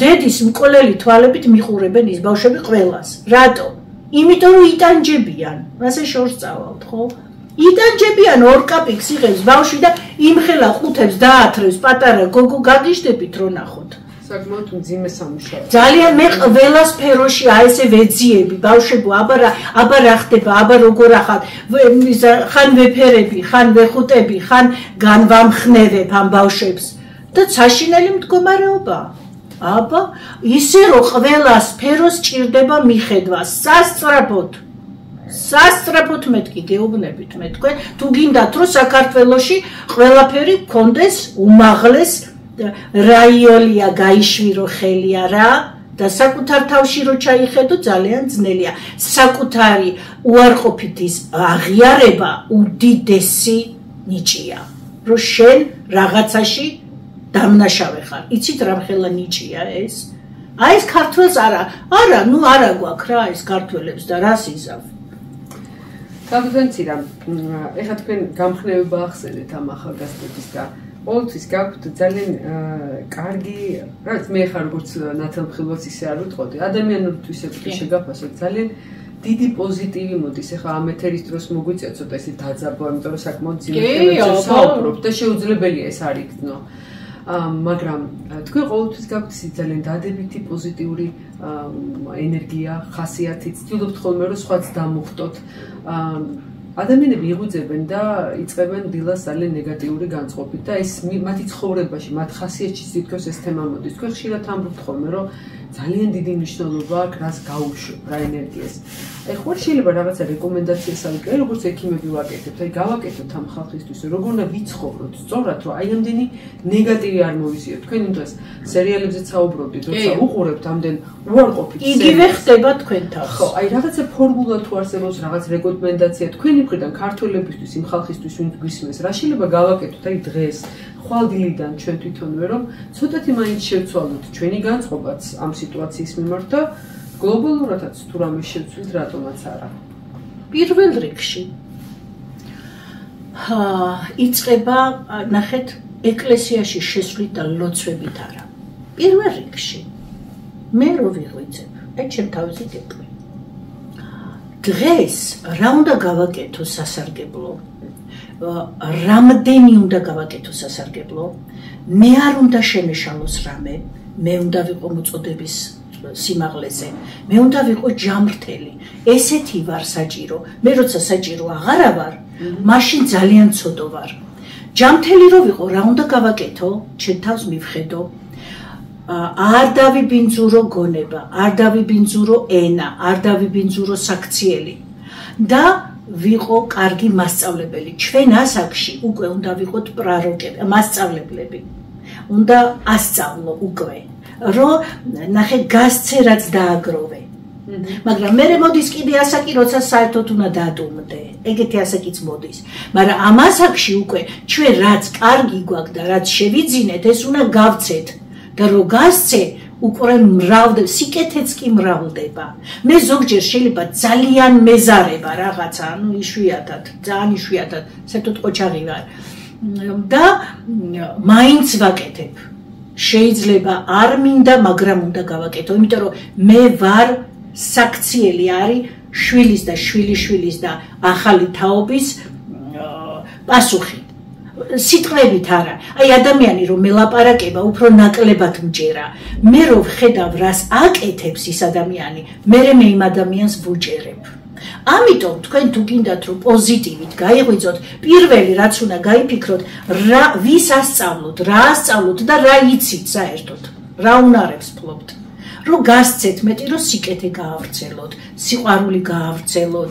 დედის მკვლელი თვალებით მიყურებენ ის ბავშვები ყველას რატო იმიტომ რომ იტანჯებიან ასე შორს წავალთ ხო იტანჯებიან ორ კაპიკს იღებს ბავშვი და იმხელა ხუთებს დაათრევს პატარა გოგო გაგიჟდებით რო ნახოთ საკმაოდ მძიმე სამუშაო ძალიან მე ყველა სფეროში აი ესე ვეძიები ბავშვებო აბა რა ხდება აბა როგორ ახალ ხან ვეფერები ხან ვეხუტები ხან განვამხნევებ ამ ბავშვებს და საშინელი მდგომარეობა აბა ისე რომ ყველა სფეროს ჭირდება მიხედვა სასწრაფოდ მეთქი გეუბნებით მე თქვენ თუ გინდათ რომ საქართველოში ყველაფერი გქონდეს უმაღლეს რაიოლია გაიშვირო ხელია რა და საკუთარ თავში რო ჩაიხედო ძალიან ძნელია საკუთარი უარყოფითის აღიარება უდიდესი ნიჭია რომ შენ რაღაცაში დამნაშავე ხარ იცით რამხელა ნიჭია ეს აი ეს ქართველს არა ნუ არა გვაქვს რა ეს ქართველებს და რას იზავ თავდაცი რა ეხლა თქვენ გამხნევება ახსენეთ ამ ახალგაზრდების და ყოველთვის გაქვთ ძალიან კარგი, რაც მე ხარ როგორც ნათელმხილვაც ისე არ ვიტყოდი, ადამიანურთვის ეთქი შეგაფასოთ ძალიან დიდი პოზიტივი მოდის. ეხლა ამ ეთერის დროს მოგვიწია ცოტა ისე დაძაბვა, იმიტომ რომ საკმაოდ ძიმე თემებზე საუბრობთ და შეუძლებელია ეს არ იქნო. მაგრამ თქვენ ყოველთვის გაქვთ ძალიან დადებითი პოზიტიური ენერგია, ხასიათი, ცდილობთ ხოლმე რომ სხვაც დამუხტოთ. ადამიანები იღვიძებენ და იწყებენ დილას ძალიან ნეგატიური განწყობით და ეს მათი ცხოვრებაში, მათ ხასიათში თითქოს ეს თემა მოდის. თქვენ ხშირად ამბობთ ხოლმე, რომ ძალიან დიდი მნიშვნელობა აქვს რას გაუშვებ, რა ენერგიას. აი ხო შეიძლება რაღაცა რეკომენდაციას ავიგე, როგორც ექიმები ვაკეთებთ, აი გავაკეთოთ ამ ხალხისთვის, როგორ უნდა ვიცხოვროთ, სწორად რომ აი ამდენი ნეგატივი არ მოვიზიოთ. თქვენ იმ დროს სერიალებზეც საუბრობდით, როცა უყურებთ ამდენ უარყოფით იგივე ხდება თქვენთან. ხო, აი რაღაცა ფორმულა თუ არსებობს, რაღაც რეკომენდაცია თქვენი მხრიდან ქართველებისთვის, იმ ხალხისთვის, ვინც გვისმენს, რა შეიძლება გავაკეთოთ აი დღეს ხვალდილიდან ჩვენ თვითონვე რომ ცოტათი მაინც შევცვალოთ ჩვენი განწყობაც ამ სიტუაციის მიმართ და გლობალურადაც თუ რამე შევცვლით რატომაც არა. პირველ რიგში იწყება ნახეთ ეკლესიაში შესვლით და ლოცვებით არა. პირველ რიგში მე რო ვიღვიძებ, აი ჩემ თავზე გეტყვი. დღეს რა უნდა გავაკეთო სასარგებლო? რამდენი უნდა გავაკეთო სასარგებლო? მე არ უნდა შემეშალოს რამე, მე უნდა ვიყო მოწოდების სიმაღლეზე, მე უნდა ვიყო ჯამრთელი. ესეთი ვარ საჭირო. მე როცა საჭირო აღარა ვარ, მაშინ ძალიან ცოდო ვარ. ჯამრთელი რო ვიყო, რა უნდა გავაკეთო? ჩემ თავს მივხედო. არ დავიბინძურო გონება, არ დავიბინძურო ენა, არ დავიბინძურო საქციელი და ვიყო კარგი მასწავლებელი. ჩვენ ასაკში უკვე უნდა ვიყოთ პრაროკები, მასწავლებლები. უნდა ასწავლო უკვე, რომ ნახე გასცე რაც დააგროვე. მაგრამ მე მოდის კიდე ასაკი, როცა საერთოდ უნდა დაადუმდე. ეგეთი ასაკიც მოდის. მაგრამ ამ ასაკში უკვე ჩვენ რაც კარგი გვაქვს და რაც შევიძინეთ, ეს უნდა გავცეთ. და რო გასცე, უკვე მრავლდება, სიკეთეც კი მრავლდება. მე ზოგჯერ შეიძლება ძალიან მეზარება რაღაცა, ანუ იშვიათად, ძალიან იშვიათად, საერთოდ ყოჩაღი ვარ. და მაინც ვაკეთებ. შეიძლება არ მინდა, მაგრამ უნდა გავაკეთო, იმიტომ რომ მე ვარ საქციელი არის შვილის და შვილიშვილის და ახალი თაობის პასუხი. სიტყვებით არა. აი ადამიანი რომ მელაპარაკება, უფრო ნაკლებად მჯერა. მე რომ ვხედავ რას აკეთებს ის ადამიანი, მე იმ ადამიანს ვუჯერებ. ამიტომ თქვენ თუ გინდათ რომ პოზიტივით გაიღვიძოთ, პირველი რაც უნდა გაიფიქროთ, ვის ასწავლოთ, რა ასწავლოთ და რა იცით საერთოდ, რა უნარებს ფლობთ. რომ გასცეთ მეტი რომ სიკეთე გაავრცელოთ, სიყვარული გაავრცელოთ,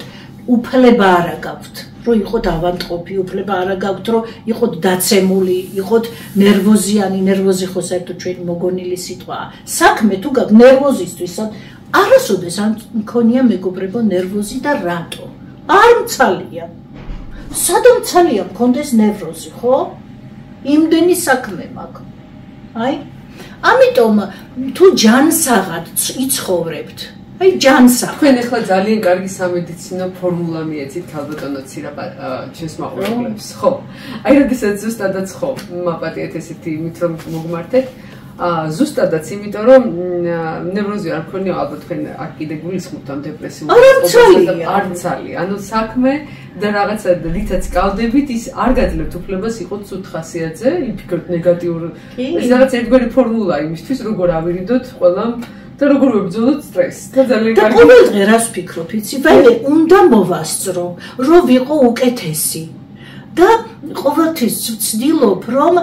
უფლება არ აგაქვთ. რომ იყოთ ავანტყოფი, უფლება არ აგაქვთ, რომ იყოთ დაცემული, იყოთ ნერვოზიანი, ნერვოზი ხო საერთოდ ჩვენი მოგონილი სიტყვაა. საქმე თუ გაქვს ნერვოზისთვის, არასოდეს არ მქონია მეგობრებო ნერვოზი და რატო? არ მცალია. სადამ მცალია მქონდეს ნერვოზი, ხო? იმდენი საქმე მაქვს. აი, ამიტომ თუ ჯანსაღად იცხოვრებთ, აი ჯანსაღად. თქვენ ახლა ძალიან კარგი სამედიცინო ფორმულა მიეცით ქალბატონო ცირაბა ჩვენს მაყურებლებს, ხო? აი როდესაც ზუსტადაც ხო, მაპატიეთ ესეთი იმით რომ მოგმართეთ. ზუსტადაც იმიტომ რომ ნევროზი არ მქონია ალბათ თქვენ აქ კიდე გულისხმობთ ამ დეპრესიულ არ მცალია. ანუ საქმე და რაღაცა რითაც კავდებით ის არ გაძლევთ უფლებას იყოთ ცუდ ხასიათზე, იფიქროთ ნეგატიურ. ეს რაღაც ერთგვარი ფორმულა იმისთვის როგორ ავირიდოთ ყველამ და როგორ ვებრძოლოთ სტრესს. და ძალიან კარგი. და ყოველდღე რას ვფიქრობ, იცი? ვაიმე, უნდა მოვასწრო, რომ ვიყო უკეთესი. და ყოველთვის ვცდილობ, რომ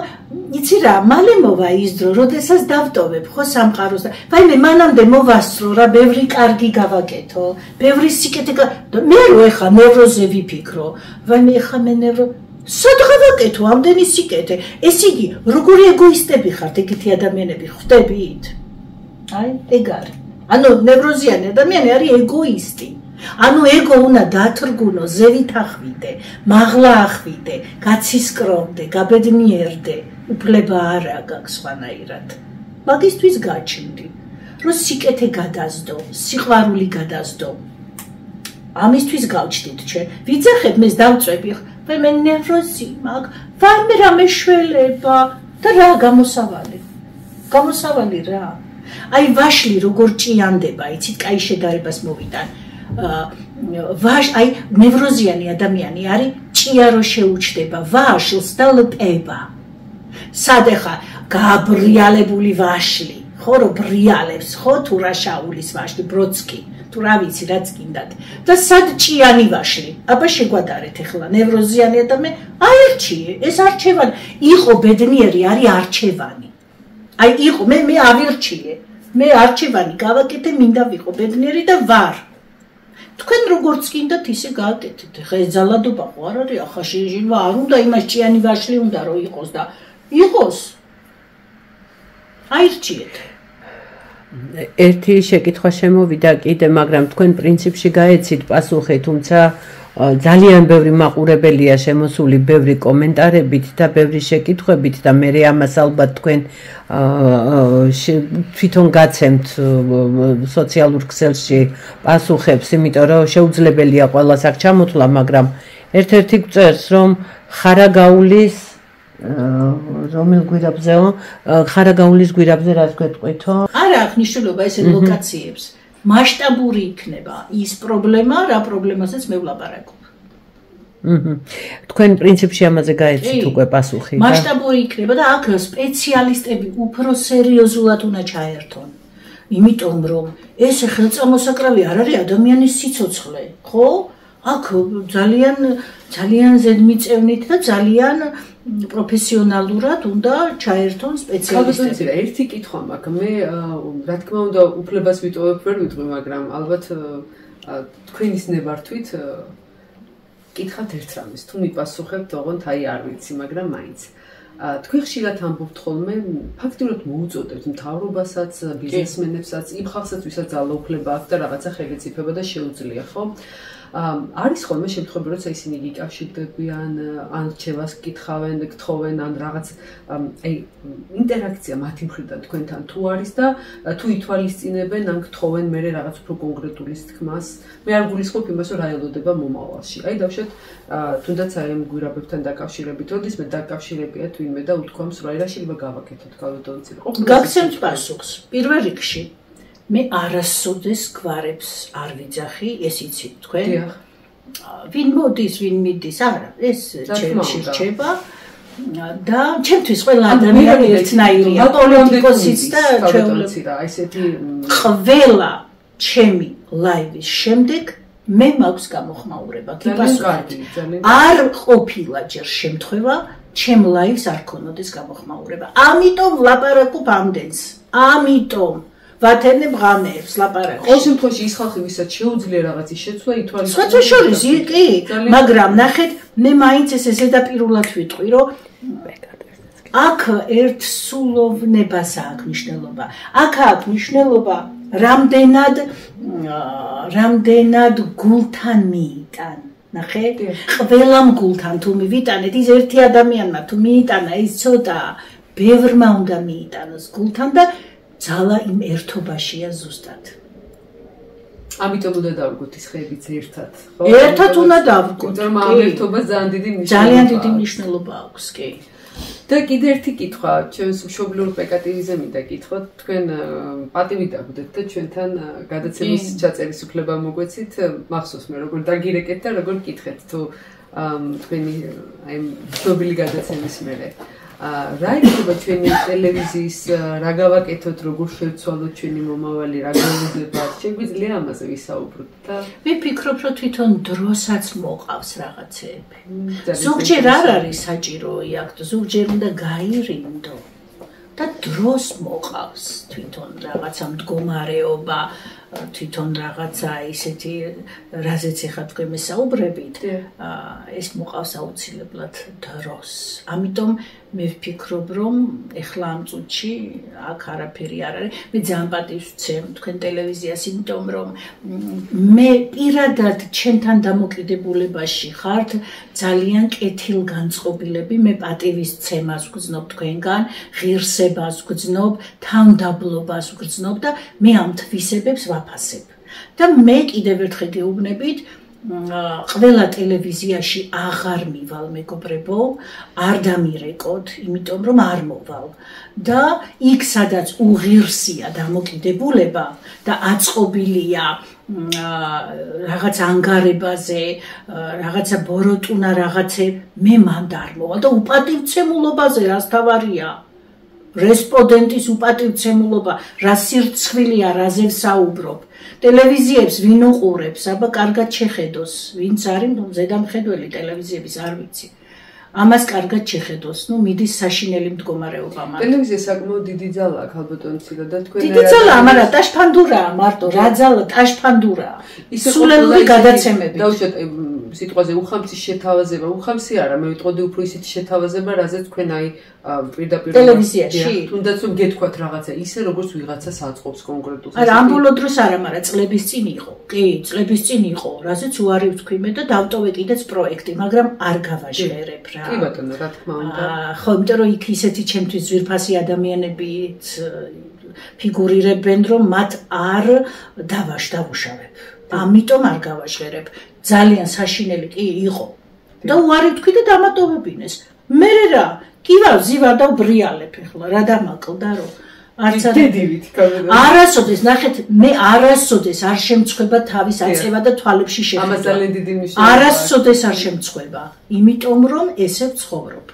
იცი რა, მალე მოვა ის დრო, როდესაც დავტოვებ ხო სამყაროს და ვაიმე, მანამდე მოვასწრო რა, ბევრი კარგი გავაკეთო, ბევრი სიკეთე და მე რო ეხა ნევროზე ვიფიქრო, ვაიმე ეხა მე სად გავაკეთო ამდენი სიკეთე? ეს იგი, როგორი ეგოისტები ხართ ეგეთი ადამიანები, ხვდებით? აი, ეგ არის. ანუ ნევროზიანი ადამიანი არის ეგოისტი. ანუ ეგო უნდა დათრგუნო, ზევით ახვიდე, მაღლა ახვიდე, გაცისკრომდე, გაბედნიერდე, უფლება არ აქვს სხვანაირად. მაგისთვის გაჩნდი, რომ სიკეთე გადასდო, სიყვარული გადასდო. ამისთვის გავჩდით ჩვენ. ვიძახებ, მე დავწვევი, მე ნევროზი მაქვს, ვაიმე რამე შველება და რა გამოსავალი. გამოსავალი რა. აი ვაშლი როგორ ჭიანდება, იცით, კაი შედარებას მოვიდან. აი ნევროზიანი ადამიანი არის ჭია რო შეუჩდება ვაშლს და ლპება. სად ახლა გააბრიალებული ვაშლი, ხო რო ბრიალებს, ხო თუ რა შაულის ვაშლი, ბროცკი, თუ რა ვიცი რაც გინდათ. და სად ჭიანი ვაშლი? აბა შეგვადარეთ ახლა ნევროზიანი ადამიანი, აერჩიე, ეს არჩევანი. იყო ბედნიერი არის არჩევანი. აი იყო მე ავირჩიე. მე არჩევანი გავაკეთე, მინდა ვიყო ბედნიერი და ვარ. თქვენ როგორც გინდათ ისე გააკეთეთ. ხა ეს ძალადობა ხო არ არის, ახლა შეიძლება არ უნდა იმას ჭიანი ვაშლი უნდა რომ იყოს და იყოს. აირჩიეთ. ერთი შეკითხვა შემოვიდა კიდე, მაგრამ თქვენ პრინციპში გაეცით პასუხი, თუმცა ძალიან ბევრი მაყურებელია შემოსული ბევრი კომენტარებით და ბევრი შეკითხვებით და მე ამას ალბათ თქვენ თვითონ გაცემთ სოციალურ ქსელში პასუხებს, იმიტომ რომ შეუძლებელია ყველას აქ ჩამოთვლა, მაგრამ ერთ-ერთი გწერს, რომ ხარაგაულის რომელ გვირაბზეო? ხარაგაულის გვირაბზე რას გვეტყვითო? არა აქვს მნიშვნელობა ესე ლოკაციებს. მასშტაბური იქნება ის პრობლემა, რა პრობლემასაც მე ვლაპარაკობ. თქვენ პრინციპში ამაზე გაეცით უკვე პასუხი და მასშტაბური იქნება და აქ სპეციალისტები უფრო სერიოზულად უნდა ჩაერთონ. იმიტომ რომ ეს ხელწამოსაკრავი არ არის ადამიანის სიცოცხლე, ხო? აქ ძალიან ზედმიწევნით და ძალიან პროფესიონალურად უნდა ჩაერთონ სპეციალისტები. ერთი კითხვა მაქვს. მე რა თქმა უნდა უფლებას ვიტოვებ ვერ ვიტყვი, მაგრამ ალბათ თქვენის ნებართვით კითხავთ ერთ რამეს. თუ მიპასუხებთ, ოღონდ არ ვიცი, მაგრამ მაინც. თქვენ ხშირად ამბობთ ხოლმე, ფაქტიურად მოუწოდებთ მთავრობასაც, ბიზნესმენებსაც, იმ ხალხსაც, ვისაც ძალაუფლება აქვს და რაღაცა ხელისუფლება და შეუძლია, ხო? არის ხოლმე შემთხვევები, როცა ისინი გიკავშირდებიან, ან რჩევას გითხავენ, გთხოვენ, ან რაღაც ინტერაქცია მათი მხრიდან თქვენთან თუ არის და თუ ითვალისწინებენ, ან გთხოვენ მერე რაღაც უფრო კონკრეტულის თქმას. მე არ გულისხმობ იმას, რომ რა ელოდება მომავალში. დავშეთ თუნდაც ამ გვირაბებთან დაკავშირებით, როდესმე დაკავშირებიათ ვინმე და უთქვამს, რომ რა შეიძლება გავაკეთოთ კალოდონცი. გაგცემთ პასუხს. პირველ რიგში მე არასოდეს გვარებს არ ვიძახი, ეს იცით თქვენ? ვინ მოდის, ვინ მიდის, არა, ეს ჩემში რჩება და ჩემთვის ყველა ადამიანი ერთნაირია, პოლიტიკოსიც და ჩვეულებრივი რა, ესეთი ყველა ჩემი ლაივის შემდეგ მე მაქვს გამოხმაურება, კიპასუხი. არ ყოფილა ჯერ შემთხვევა, ჩემ ლაივს არ ქონოდეს გამოხმაურება. ამიტომ ვლაპარაკობ ამდენს. ამიტომ ვათენებ ღამეებს ლაპარაკში. ყოველ შემთხვევაში ის ხალხი, ვისაც შეუძლია რაღაცის შეცვლა, ითვალისწინებს. სხვა შორის კი, მაგრამ ნახეთ, მე მაინც ესე ზედაპირულად ვიტყვი, რომ აქ ერთსულოვნებას აქვს მნიშვნელობა. აქ აქვს მნიშვნელობა რამდენად გულთან მიიტან. ნახეთ, ყველამ გულთან თუ მივიტანეთ, ის ერთი ადამიანმა თუ მიიტანა, ის ცოტა ბევრმა უნდა მიიტანოს გულთან და ძალა იმ ერთობაშია ზუსტად. ამიტომ უნდა დავდგოთ ის ხეებიც ერთად, ხო? ერთად უნდა დავდგოთ. მაგრამ ამ ერთობას ძალიან დიდი მნიშვნელობა. ძალიან დიდი მნიშვნელობა აქვს, კი. და კიდე ერთი კითხვა, ჩვენს მშობლიურ პეკატივიზე მინდა გითხოთ, თქვენ პატივი დაგდეთ და ჩვენთან გადაცემის ჩაწერის უფლება მოგვეცით, მახსოვს მე როგორ დაგირეკეთ და როგორ გითხეთ თუ თქვენი აი მშობილი გადაცემის მერე. რა იქნება ჩვენი ტელევიზიის, რა გავაკეთოთ, როგორ შევცვალოთ ჩვენი მომავალი, რა გავუძლებთ, შეგვიძლია ამაზე ვისაუბროთ და მე ვფიქრობ, რომ თვითონ დროსაც მოყავს რაღაცეები. ზოგჯერ არ არის საჭირო იაქტო, ზოგჯერ უნდა გაირინდო და დროს მოყავს თვითონ რაღაცა მდგომარეობა, თვითონ რაღაცა ისეთი, რაზეც ახლა თქვენ მესაუბრებით, ეს მოყავს აუცილებლად დროს. ამიტომ მე ვფიქრობ, რომ ახლა ამ წუთში აქ არაფერი არ არის. მე ძალიან პატივს ვცემ თქვენ ტელევიზიას, იმიტომ რომ მე პირადად ჩემთან დამოკიდებულებაში ხართ ძალიან კეთილგანწყობილები, მე პატივის ცემას ვგრძნობ თქვენგან, ღირსებას ვგრძნობ, თავმდაბლობას ვგრძნობ და მე ამ თვისებებს ვაფასებ. და მე კიდევ ერთხელ გეუბნებით, ყველა ტელევიზიაში აღარ მივალ მეგობრებო, არ დამირეკოთ, იმიტომ რომ არ მოვალ. და იქ სადაც უღირსია დამოკიდებულება და აწყობილია რაღაც ანგარებაზე, რაღაცა ბოროტუნა რაღაცე, მე მანდ არ მოვალ და უპატივცემულობაზე რას თავარია? რესპონდენტის უპატივცემულობა, რა სირცხვილია, რაზე ვსაუბრობ. ტელევიზიებს ვინ უყურებს, აბა კარგად შეხედოს, ვინც არის ზედამხედველი ტელევიზიების, არ ვიცი. ამას კარგად შეხედოს, მიდის საშინელი მდგომარეობა მან. ტელევიზია საკმაოდ დიდი ძალა აქვს ალბათონცილა და თქვენ დიდი ძალაა, მაგრამ ტაშფანდურაა მარტო, რა ძალა ტაშფანდურაა. სულელური გადაცემები. დავუშვათ სიტყვაზე უხამსის შეთავაზება, უხამსი არა, მე ვიტყოდი უფრო ისეთი შეთავაზება, რაზეც თქვენ აი პირდაპირ ტელევიზიაში. თუნდაც რომ გეთქვათ რაღაცა, ისე როგორც ვიღაცას აწყობს კონკრეტულად. არა, ამ ბოლო დროს არა, მაგრამ წლების წინ იყო. კი, წლების წინ იყო, რაზეც უარი ვთქვი მე და დავტოვე კიდეც პროექტი, მაგრამ არ გავაჟღერებ რა. კი ბატონო, რა თქმა უნდა. ხო, იმიტომ რომ იქ ისეთი ჩემთვის ძვირფასი ადამიანებიც ფიგურირებენ, რომ მათ არ დავუშავებ. ამიტომ არ გავაჟღერებ. ძალიან საშინელი კი იყო. და უარი ვთქვი და დამატოვებინეს. მე რა, კი ვარ, ზივარ და ვბრიალებ ახლა, რა დამაკლდა რომ არც დედივით გავედო. არასოდეს ნახეთ, მე არასოდეს არ შემწხვება თავის აწევა და თვალებში შეხედვა. ამას ძალიან დიდი მნიშვნელობა. არასოდეს არ შემწხვება, იმიტომ რომ ესე ვცხოვრობ.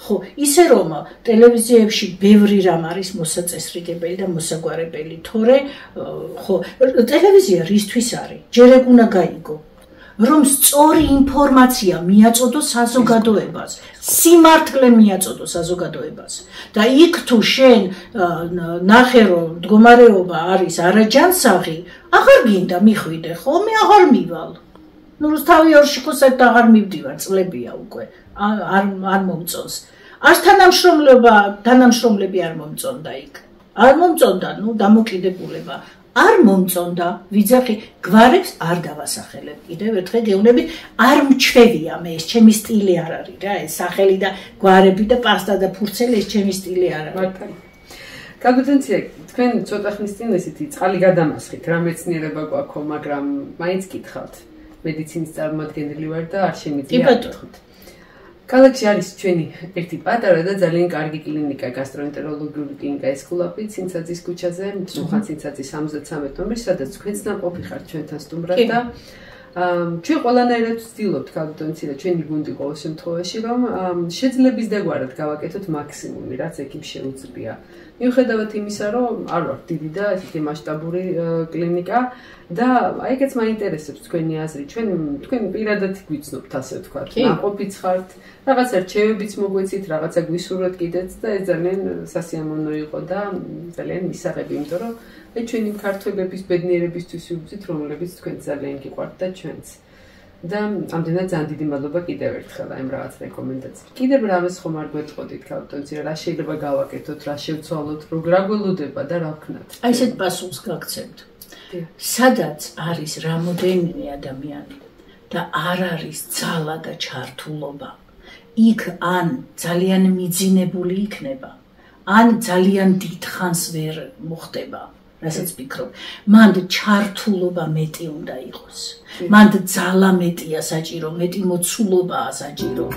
ხო, ისე რომ ტელევიზიებში ბევრი რამ არის მოსაწესრიგებელი და მოსაგვარებელი, თორე ხო, ტელევიზია რისთვის არის? ჯერ ეგ უნდა გაიგო, რომ სწორი ინფორმაცია მიაწოდო საზოგადოებას, სიმართლე მიაწოდო საზოგადოებას. და იქ თუ შენ ნახე რომ მდგომარეობა არის არაჯანსაღი, აღარ გინდა მიხვიდე, ხო? მე აღარ მივალ. ნუ თავი ორში ხო საერთოდ აღარ მივდივარ, წლებია უკვე. არ მომწონს. არც თანამშრომლები არ მომწონდა იქ. არ მომწონდა, ნუ დამოკიდებულება. არ მომწონდა, ვიძახი, გვარებს არ დავასახელებ. კიდევ ერთხელ გეუბნებით, არ მჩვევია მე, ეს ჩემი სტილი არ არის რა, ეს სახელი და გვარები და პასტა და ფურცელი ეს ჩემი სტილი არ არის. მართალი. კაბიტანცია, თქვენ ცოტა ხნის წინ ესეთი წყალი გადამასხით, რა მეცნიერება გვაქვს, მაგრამ მაინც გითხავთ. მედიცინის წარმომადგენელი ვარ და არ შემიძლია გითხრათ. ქალაქში არის ჩვენი ერთი პატარა და ძალიან კარგი კლინიკა, გასტროენტეროლოგიური კლინიკა ესკულაპი ცინცაძის ქუჩაზე, მწუხან ცინცაძის 73 ნომერი, სადაც თქვენც ნაყოფი ხართ ჩვენთან სტუმრად და ჩვენ ყველანაირად ვცდილობთ კაბიტანცია ჩვენი გუნდი ყოველ შემთხვევაში რომ შეძლების დაგვარად გავაკეთოთ მაქსიმუმი, რაც ექიმ შეუძლია. მიუხედავად იმისა, რომ არ ვარ დიდი და ესეთი მასშტაბური კლინიკა და აი ეგეც მაინტერესებს თქვენი აზრი. თქვენ პირადად გვიცნობთ, ასე ვთქვათ, ნაყოფიც ხართ, რაღაცა რჩევებიც მოგვეცით, რაღაცა გვისურვებთ კიდეც და ეს ძალიან სასიამოვნო იყო და ძალიან მისაღები, იმიტომ რომ აი ჩვენი ქართველების ბედნიერებისთვის ვიბრძვით, რომლებიც თქვენ ძალიან გიყვართ და ჩვენც. და ამდენად ძალიან დიდი მადლობა კიდევ ერთხელ აი ამ რაღაც რეკომენდაციით. კიდევ რამეს ხომ არ გვეწყოდით კაბიტანცია, რა შეიძლება გავაკეთოთ, რა შევცვალოთ, რა გველოდება და რა ვქნათ. აი ესეთ პასუხს გაგცემთ. სადაც არის რამოდენიმე ადამიანი და არ არის ძალა და ჩართულობა, იქ ან ძალიან მიძინებული იქნება, ან ძალიან დიდხანს ვერ მოხდება. რასაც ვფიქრობ, მანდ ჩართულობა მეტი უნდა იყოს. მანდ ძალა მეტია საჭირო, მეტი მოცულობაა საჭირო.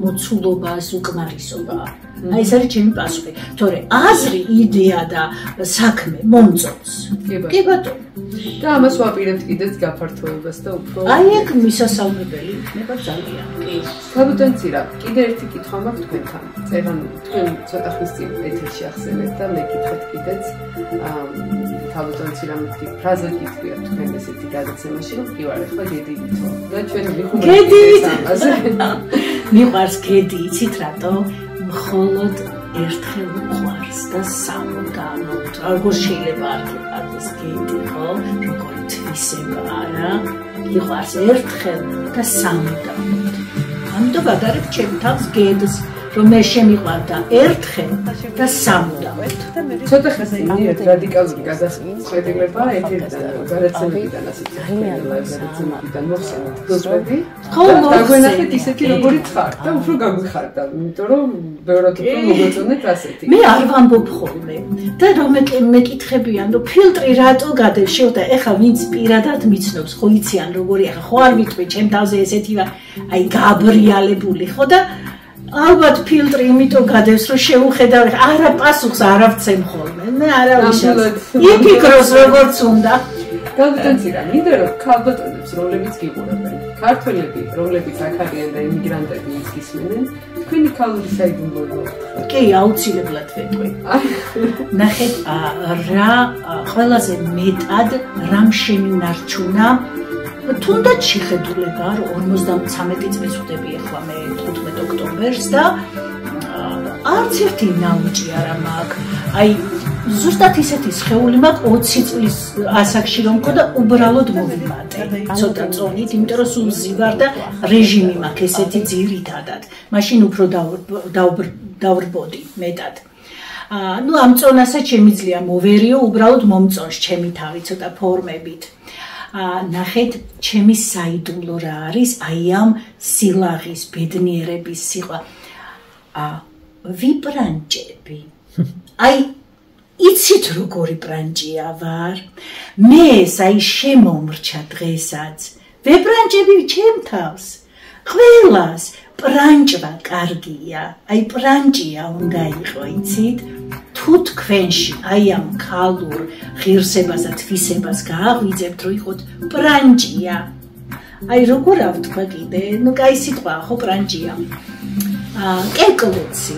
მოცულობას უკმარისობაა. აი ეს არის ჩემი პასუხი. თორე აზრი, იდეა და საქმე მომწონს. კი ბატონო. და ამას ვაპირებთ კიდეც გაფართოებას და უფრო აი ეგ მისასალმებელი იქნება ძალიან. კი. კაბიტანცია, კიდე ერთი კითხვა მაქვს თქვენთან. წერან თქვენ ცოტა ხნის წინ ეთერში ახსენეთ და მე გითხრათ კიდეც კაბიტანცია მითი ფრაზა გითხრია თქვენ ესეთი გადაცემაში რომ კი ვარ ახლა გედივითო. და ჩვენ გედივით ამაზე. მიყვარს გედი, იცით რატო? მხოლოდ ერთხელ უყვარს და სამუდამოდ. როგორ შეიძლება არ გიყარდეს გედი, ხო? როგორ თვისება არა? მიყვარს ერთხელ და სამუდამოდ. ამიტომ ვადარებ ჩემ თავს გედს, რომ მე შემიყვარდა ერთხელ და სამუდამოდ. ცოტა ხნის წინ რადიკალური გადაწყვეტილება ეთერიდან გადაცემებიდან ასე გადაცემებიდან მოხსენეთ გზები. ხო, დაგვენახეთ ისეთი როგორიც ხართ და უფრო გაგვიხარდა, იმიტომ რომ ბევრად უფრო მოგეწონეთ ასეთი. მე არ ვამბობ ხოლმე და რომ მეკითხებიან, რომ ფილტრი რატო გადევშევ და ეხლა ვინც პირადად მიცნობს, ხო იციან როგორი ახლა ხო არ ვიტყვი ჩემ თავზე ესეთი აი გაბრიალებული ხო და ალბათ ფილტრი იმიტომ გადევს რომ შეუხედავ არა პასუხს არ ავცემ ხოლმე მე არა ვიშალ იფიქროს როგორც უნდა კაბიტანცია მინდა რომ ქალბატონებს რომლებიც გიყურებენ ქართველები რომლებიც აქ არიან და იმიგრანტები ის გისმენენ თქვენი ქალური საიდუმლოა კი აუცილებლად ვეტყვი ნახეთ რა ყველაზე მეტად რამ შემინარჩუნა თუნდაც შეხედულება რომ 53 წლის ვხდები ახლა მე 15 ოქტომბერს და არც ერთი ნაუჭი არა მაქვს აი ზუსტად ისეთი სხეული მაქვს 20 წლის ასაკში რომ მქონდა უბრალოდ მოვიმატე ცოტა წონით იმიტომ რომ სულ ზივარ და რეჟიმი მაქვს ესეთი ძირითადად მაშინ უფრო დავრბოდი მეტად ну ამ წონასაც შემიძლია მოვერიო უბრალოდ მომწონს ჩემი თავი ცოტა ფორმებით ნახეთ ჩემი საიდუმლო რა არის აი ამ სილაღის ბედნიერების სიყვა ვიპრანჭები აი იცით როგორი პრანჭია ვარ მე აი შემომრჩა დღესაც ვეპრანჭები ჩემ თავს ყველას პრანჭვა კარგია აი პრანჭია უნდა იყო იცით თუ თქვენში აი ამ ქალურ ღირსებას და თვისებას გააღვიძებთ, რომ იყოთ პრანჯია. აი როგორ ავთქვა კიდე, ну კაი სიტყვაა ხო პრანჯია. კეკლოცი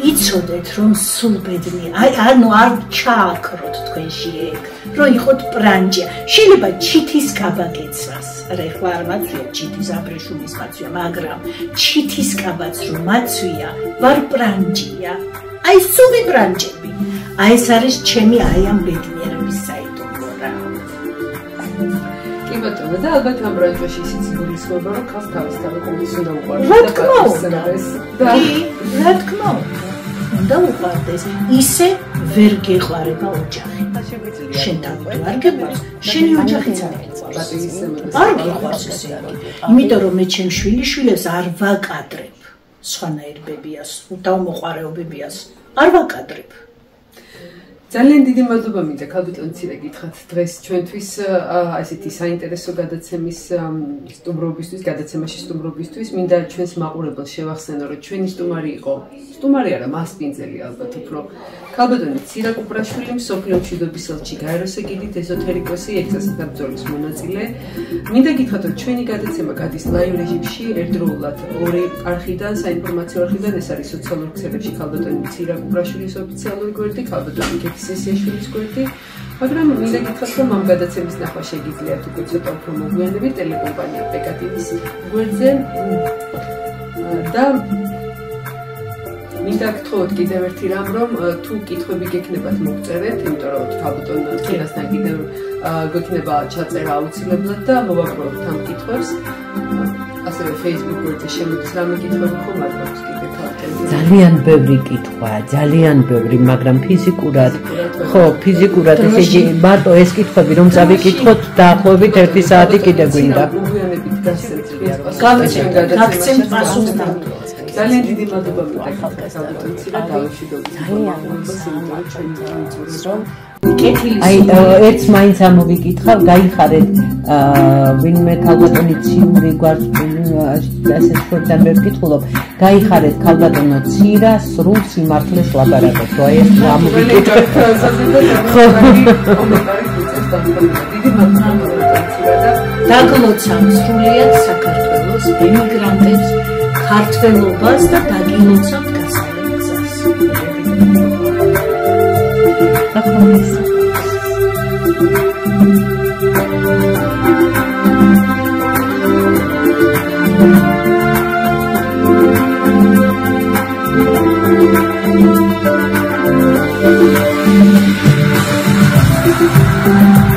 იცოდეთ რომ სულ ბედნი ანუ არ ჩააქროთ თქვენში ეგ რომ იყოთ პრანჯია შეიძლება ჩითის კაბა გეცვას რა ხო არ მაცვია ჩითის აბრეშუმის მაცვია მაგრამ ჩითის კაბაც რომ მაცვია ვარ პრანჯია აი სული პრანჯები აი ეს არის ჩემი აი ამ ბედნიერების საიდუმლო რა ბატონო და ალბათ ამ ბრანჯში ისიც გულისხმობა რომ ხალხს თავისთავად ყოველთვის უნდა უყვარდეს რა თქმა უნდა უყვარდეს ისე ვერ გეყვარება ოჯახი შენ არ გეყვარს შენი ოჯახიც არ გეყვარს ესე იმიტომ რომ მე ჩემ შვილიშვილებს არ ვაკადრებ სხვანაირ ბებიას უდავმოყვარეობებიას არ ვაკადრებ ძალიან დიდი მადლობა მინდა ქალბატონ მცირე გითხრათ დღეს ჩვენთვის ასეთი საინტერესო გადაცემის სტუმრობისთვის, გადაცემაში სტუმრობისთვის მინდა ჩვენს მაყურებელს შევახსენო, რომ ჩვენი სტუმარი იყო, სტუმარი არა, მასპინძელი ალბათ უფრო ქალბატონი მცირე კუპრაშვილი, მსოფლიო მშვიდობის ელჩი, გაეროს ეგიდით ეზოთერიკოსი, ექცესთა ბრძოლის მონაწილე. მინდა გითხრათ, რომ ჩვენი გადაცემა გადის ლაივ რეჟიმში, ერთდროულად ორი არხიდან, საინფორმაციო არხიდან, ეს არის სოციალურ ქსელებში ქალბატონი მცირე კუპრაშვილის ოფიციალური გვერდი, ქალბატონი სესიაშვილის გვერდი, მაგრამ მინდა გითხრათ, რომ ამ გადაცემის ნახვა შეგიძლიათ უკვე ცოტა უფრო მოგვიანებით ტელეკომპანია პეკატივის გვერდზე და მინდა გთხოვოთ კიდევ ერთი რამ, რომ თუ კითხვები გექნებათ მოგწერეთ, იმიტომ რომ ქალბატონ მცირესთან კიდევ გვექნება ჩაწერა აუცილებლად და მოვაპრობთ ამ კითხვებს. ასევე Facebook გვერდზე შემოდის რამე კითხვები ხომ არ გვაქვს კიდევ ქალბატონს. ძალიან ბევრი კითხვაა, ძალიან ბევრი, მაგრამ ფიზიკურად, ხო, ფიზიკურად ესე იგი მარტო ეს კითხვები რომ წავიკითხოთ დაახლოებით 1 საათი კიდე გვინდა. მოგვიანებით გასცემთ გაგცემთ პასუხს და ძალიან დიდი მადლობა მინდა ქალბატონ მცირე დავშვიდობთ. აი ერთს მაინც ამოვიკითხავ, გაიხარეთ ვინმე ქალბატონი ციური გვარწმუნ ასე შორთან ვერ ვკითხულობ, გაიხარეთ ქალბატონო ცირა სრულ სიმართლეს ლაბარაკობს. აი ეს ამოვიკითხავ. დაგლოცავ სრულიად საქართველოს ემიგრანტებს ქართველობას და დაგილოცავთ გასავლენ გზას. Thank you.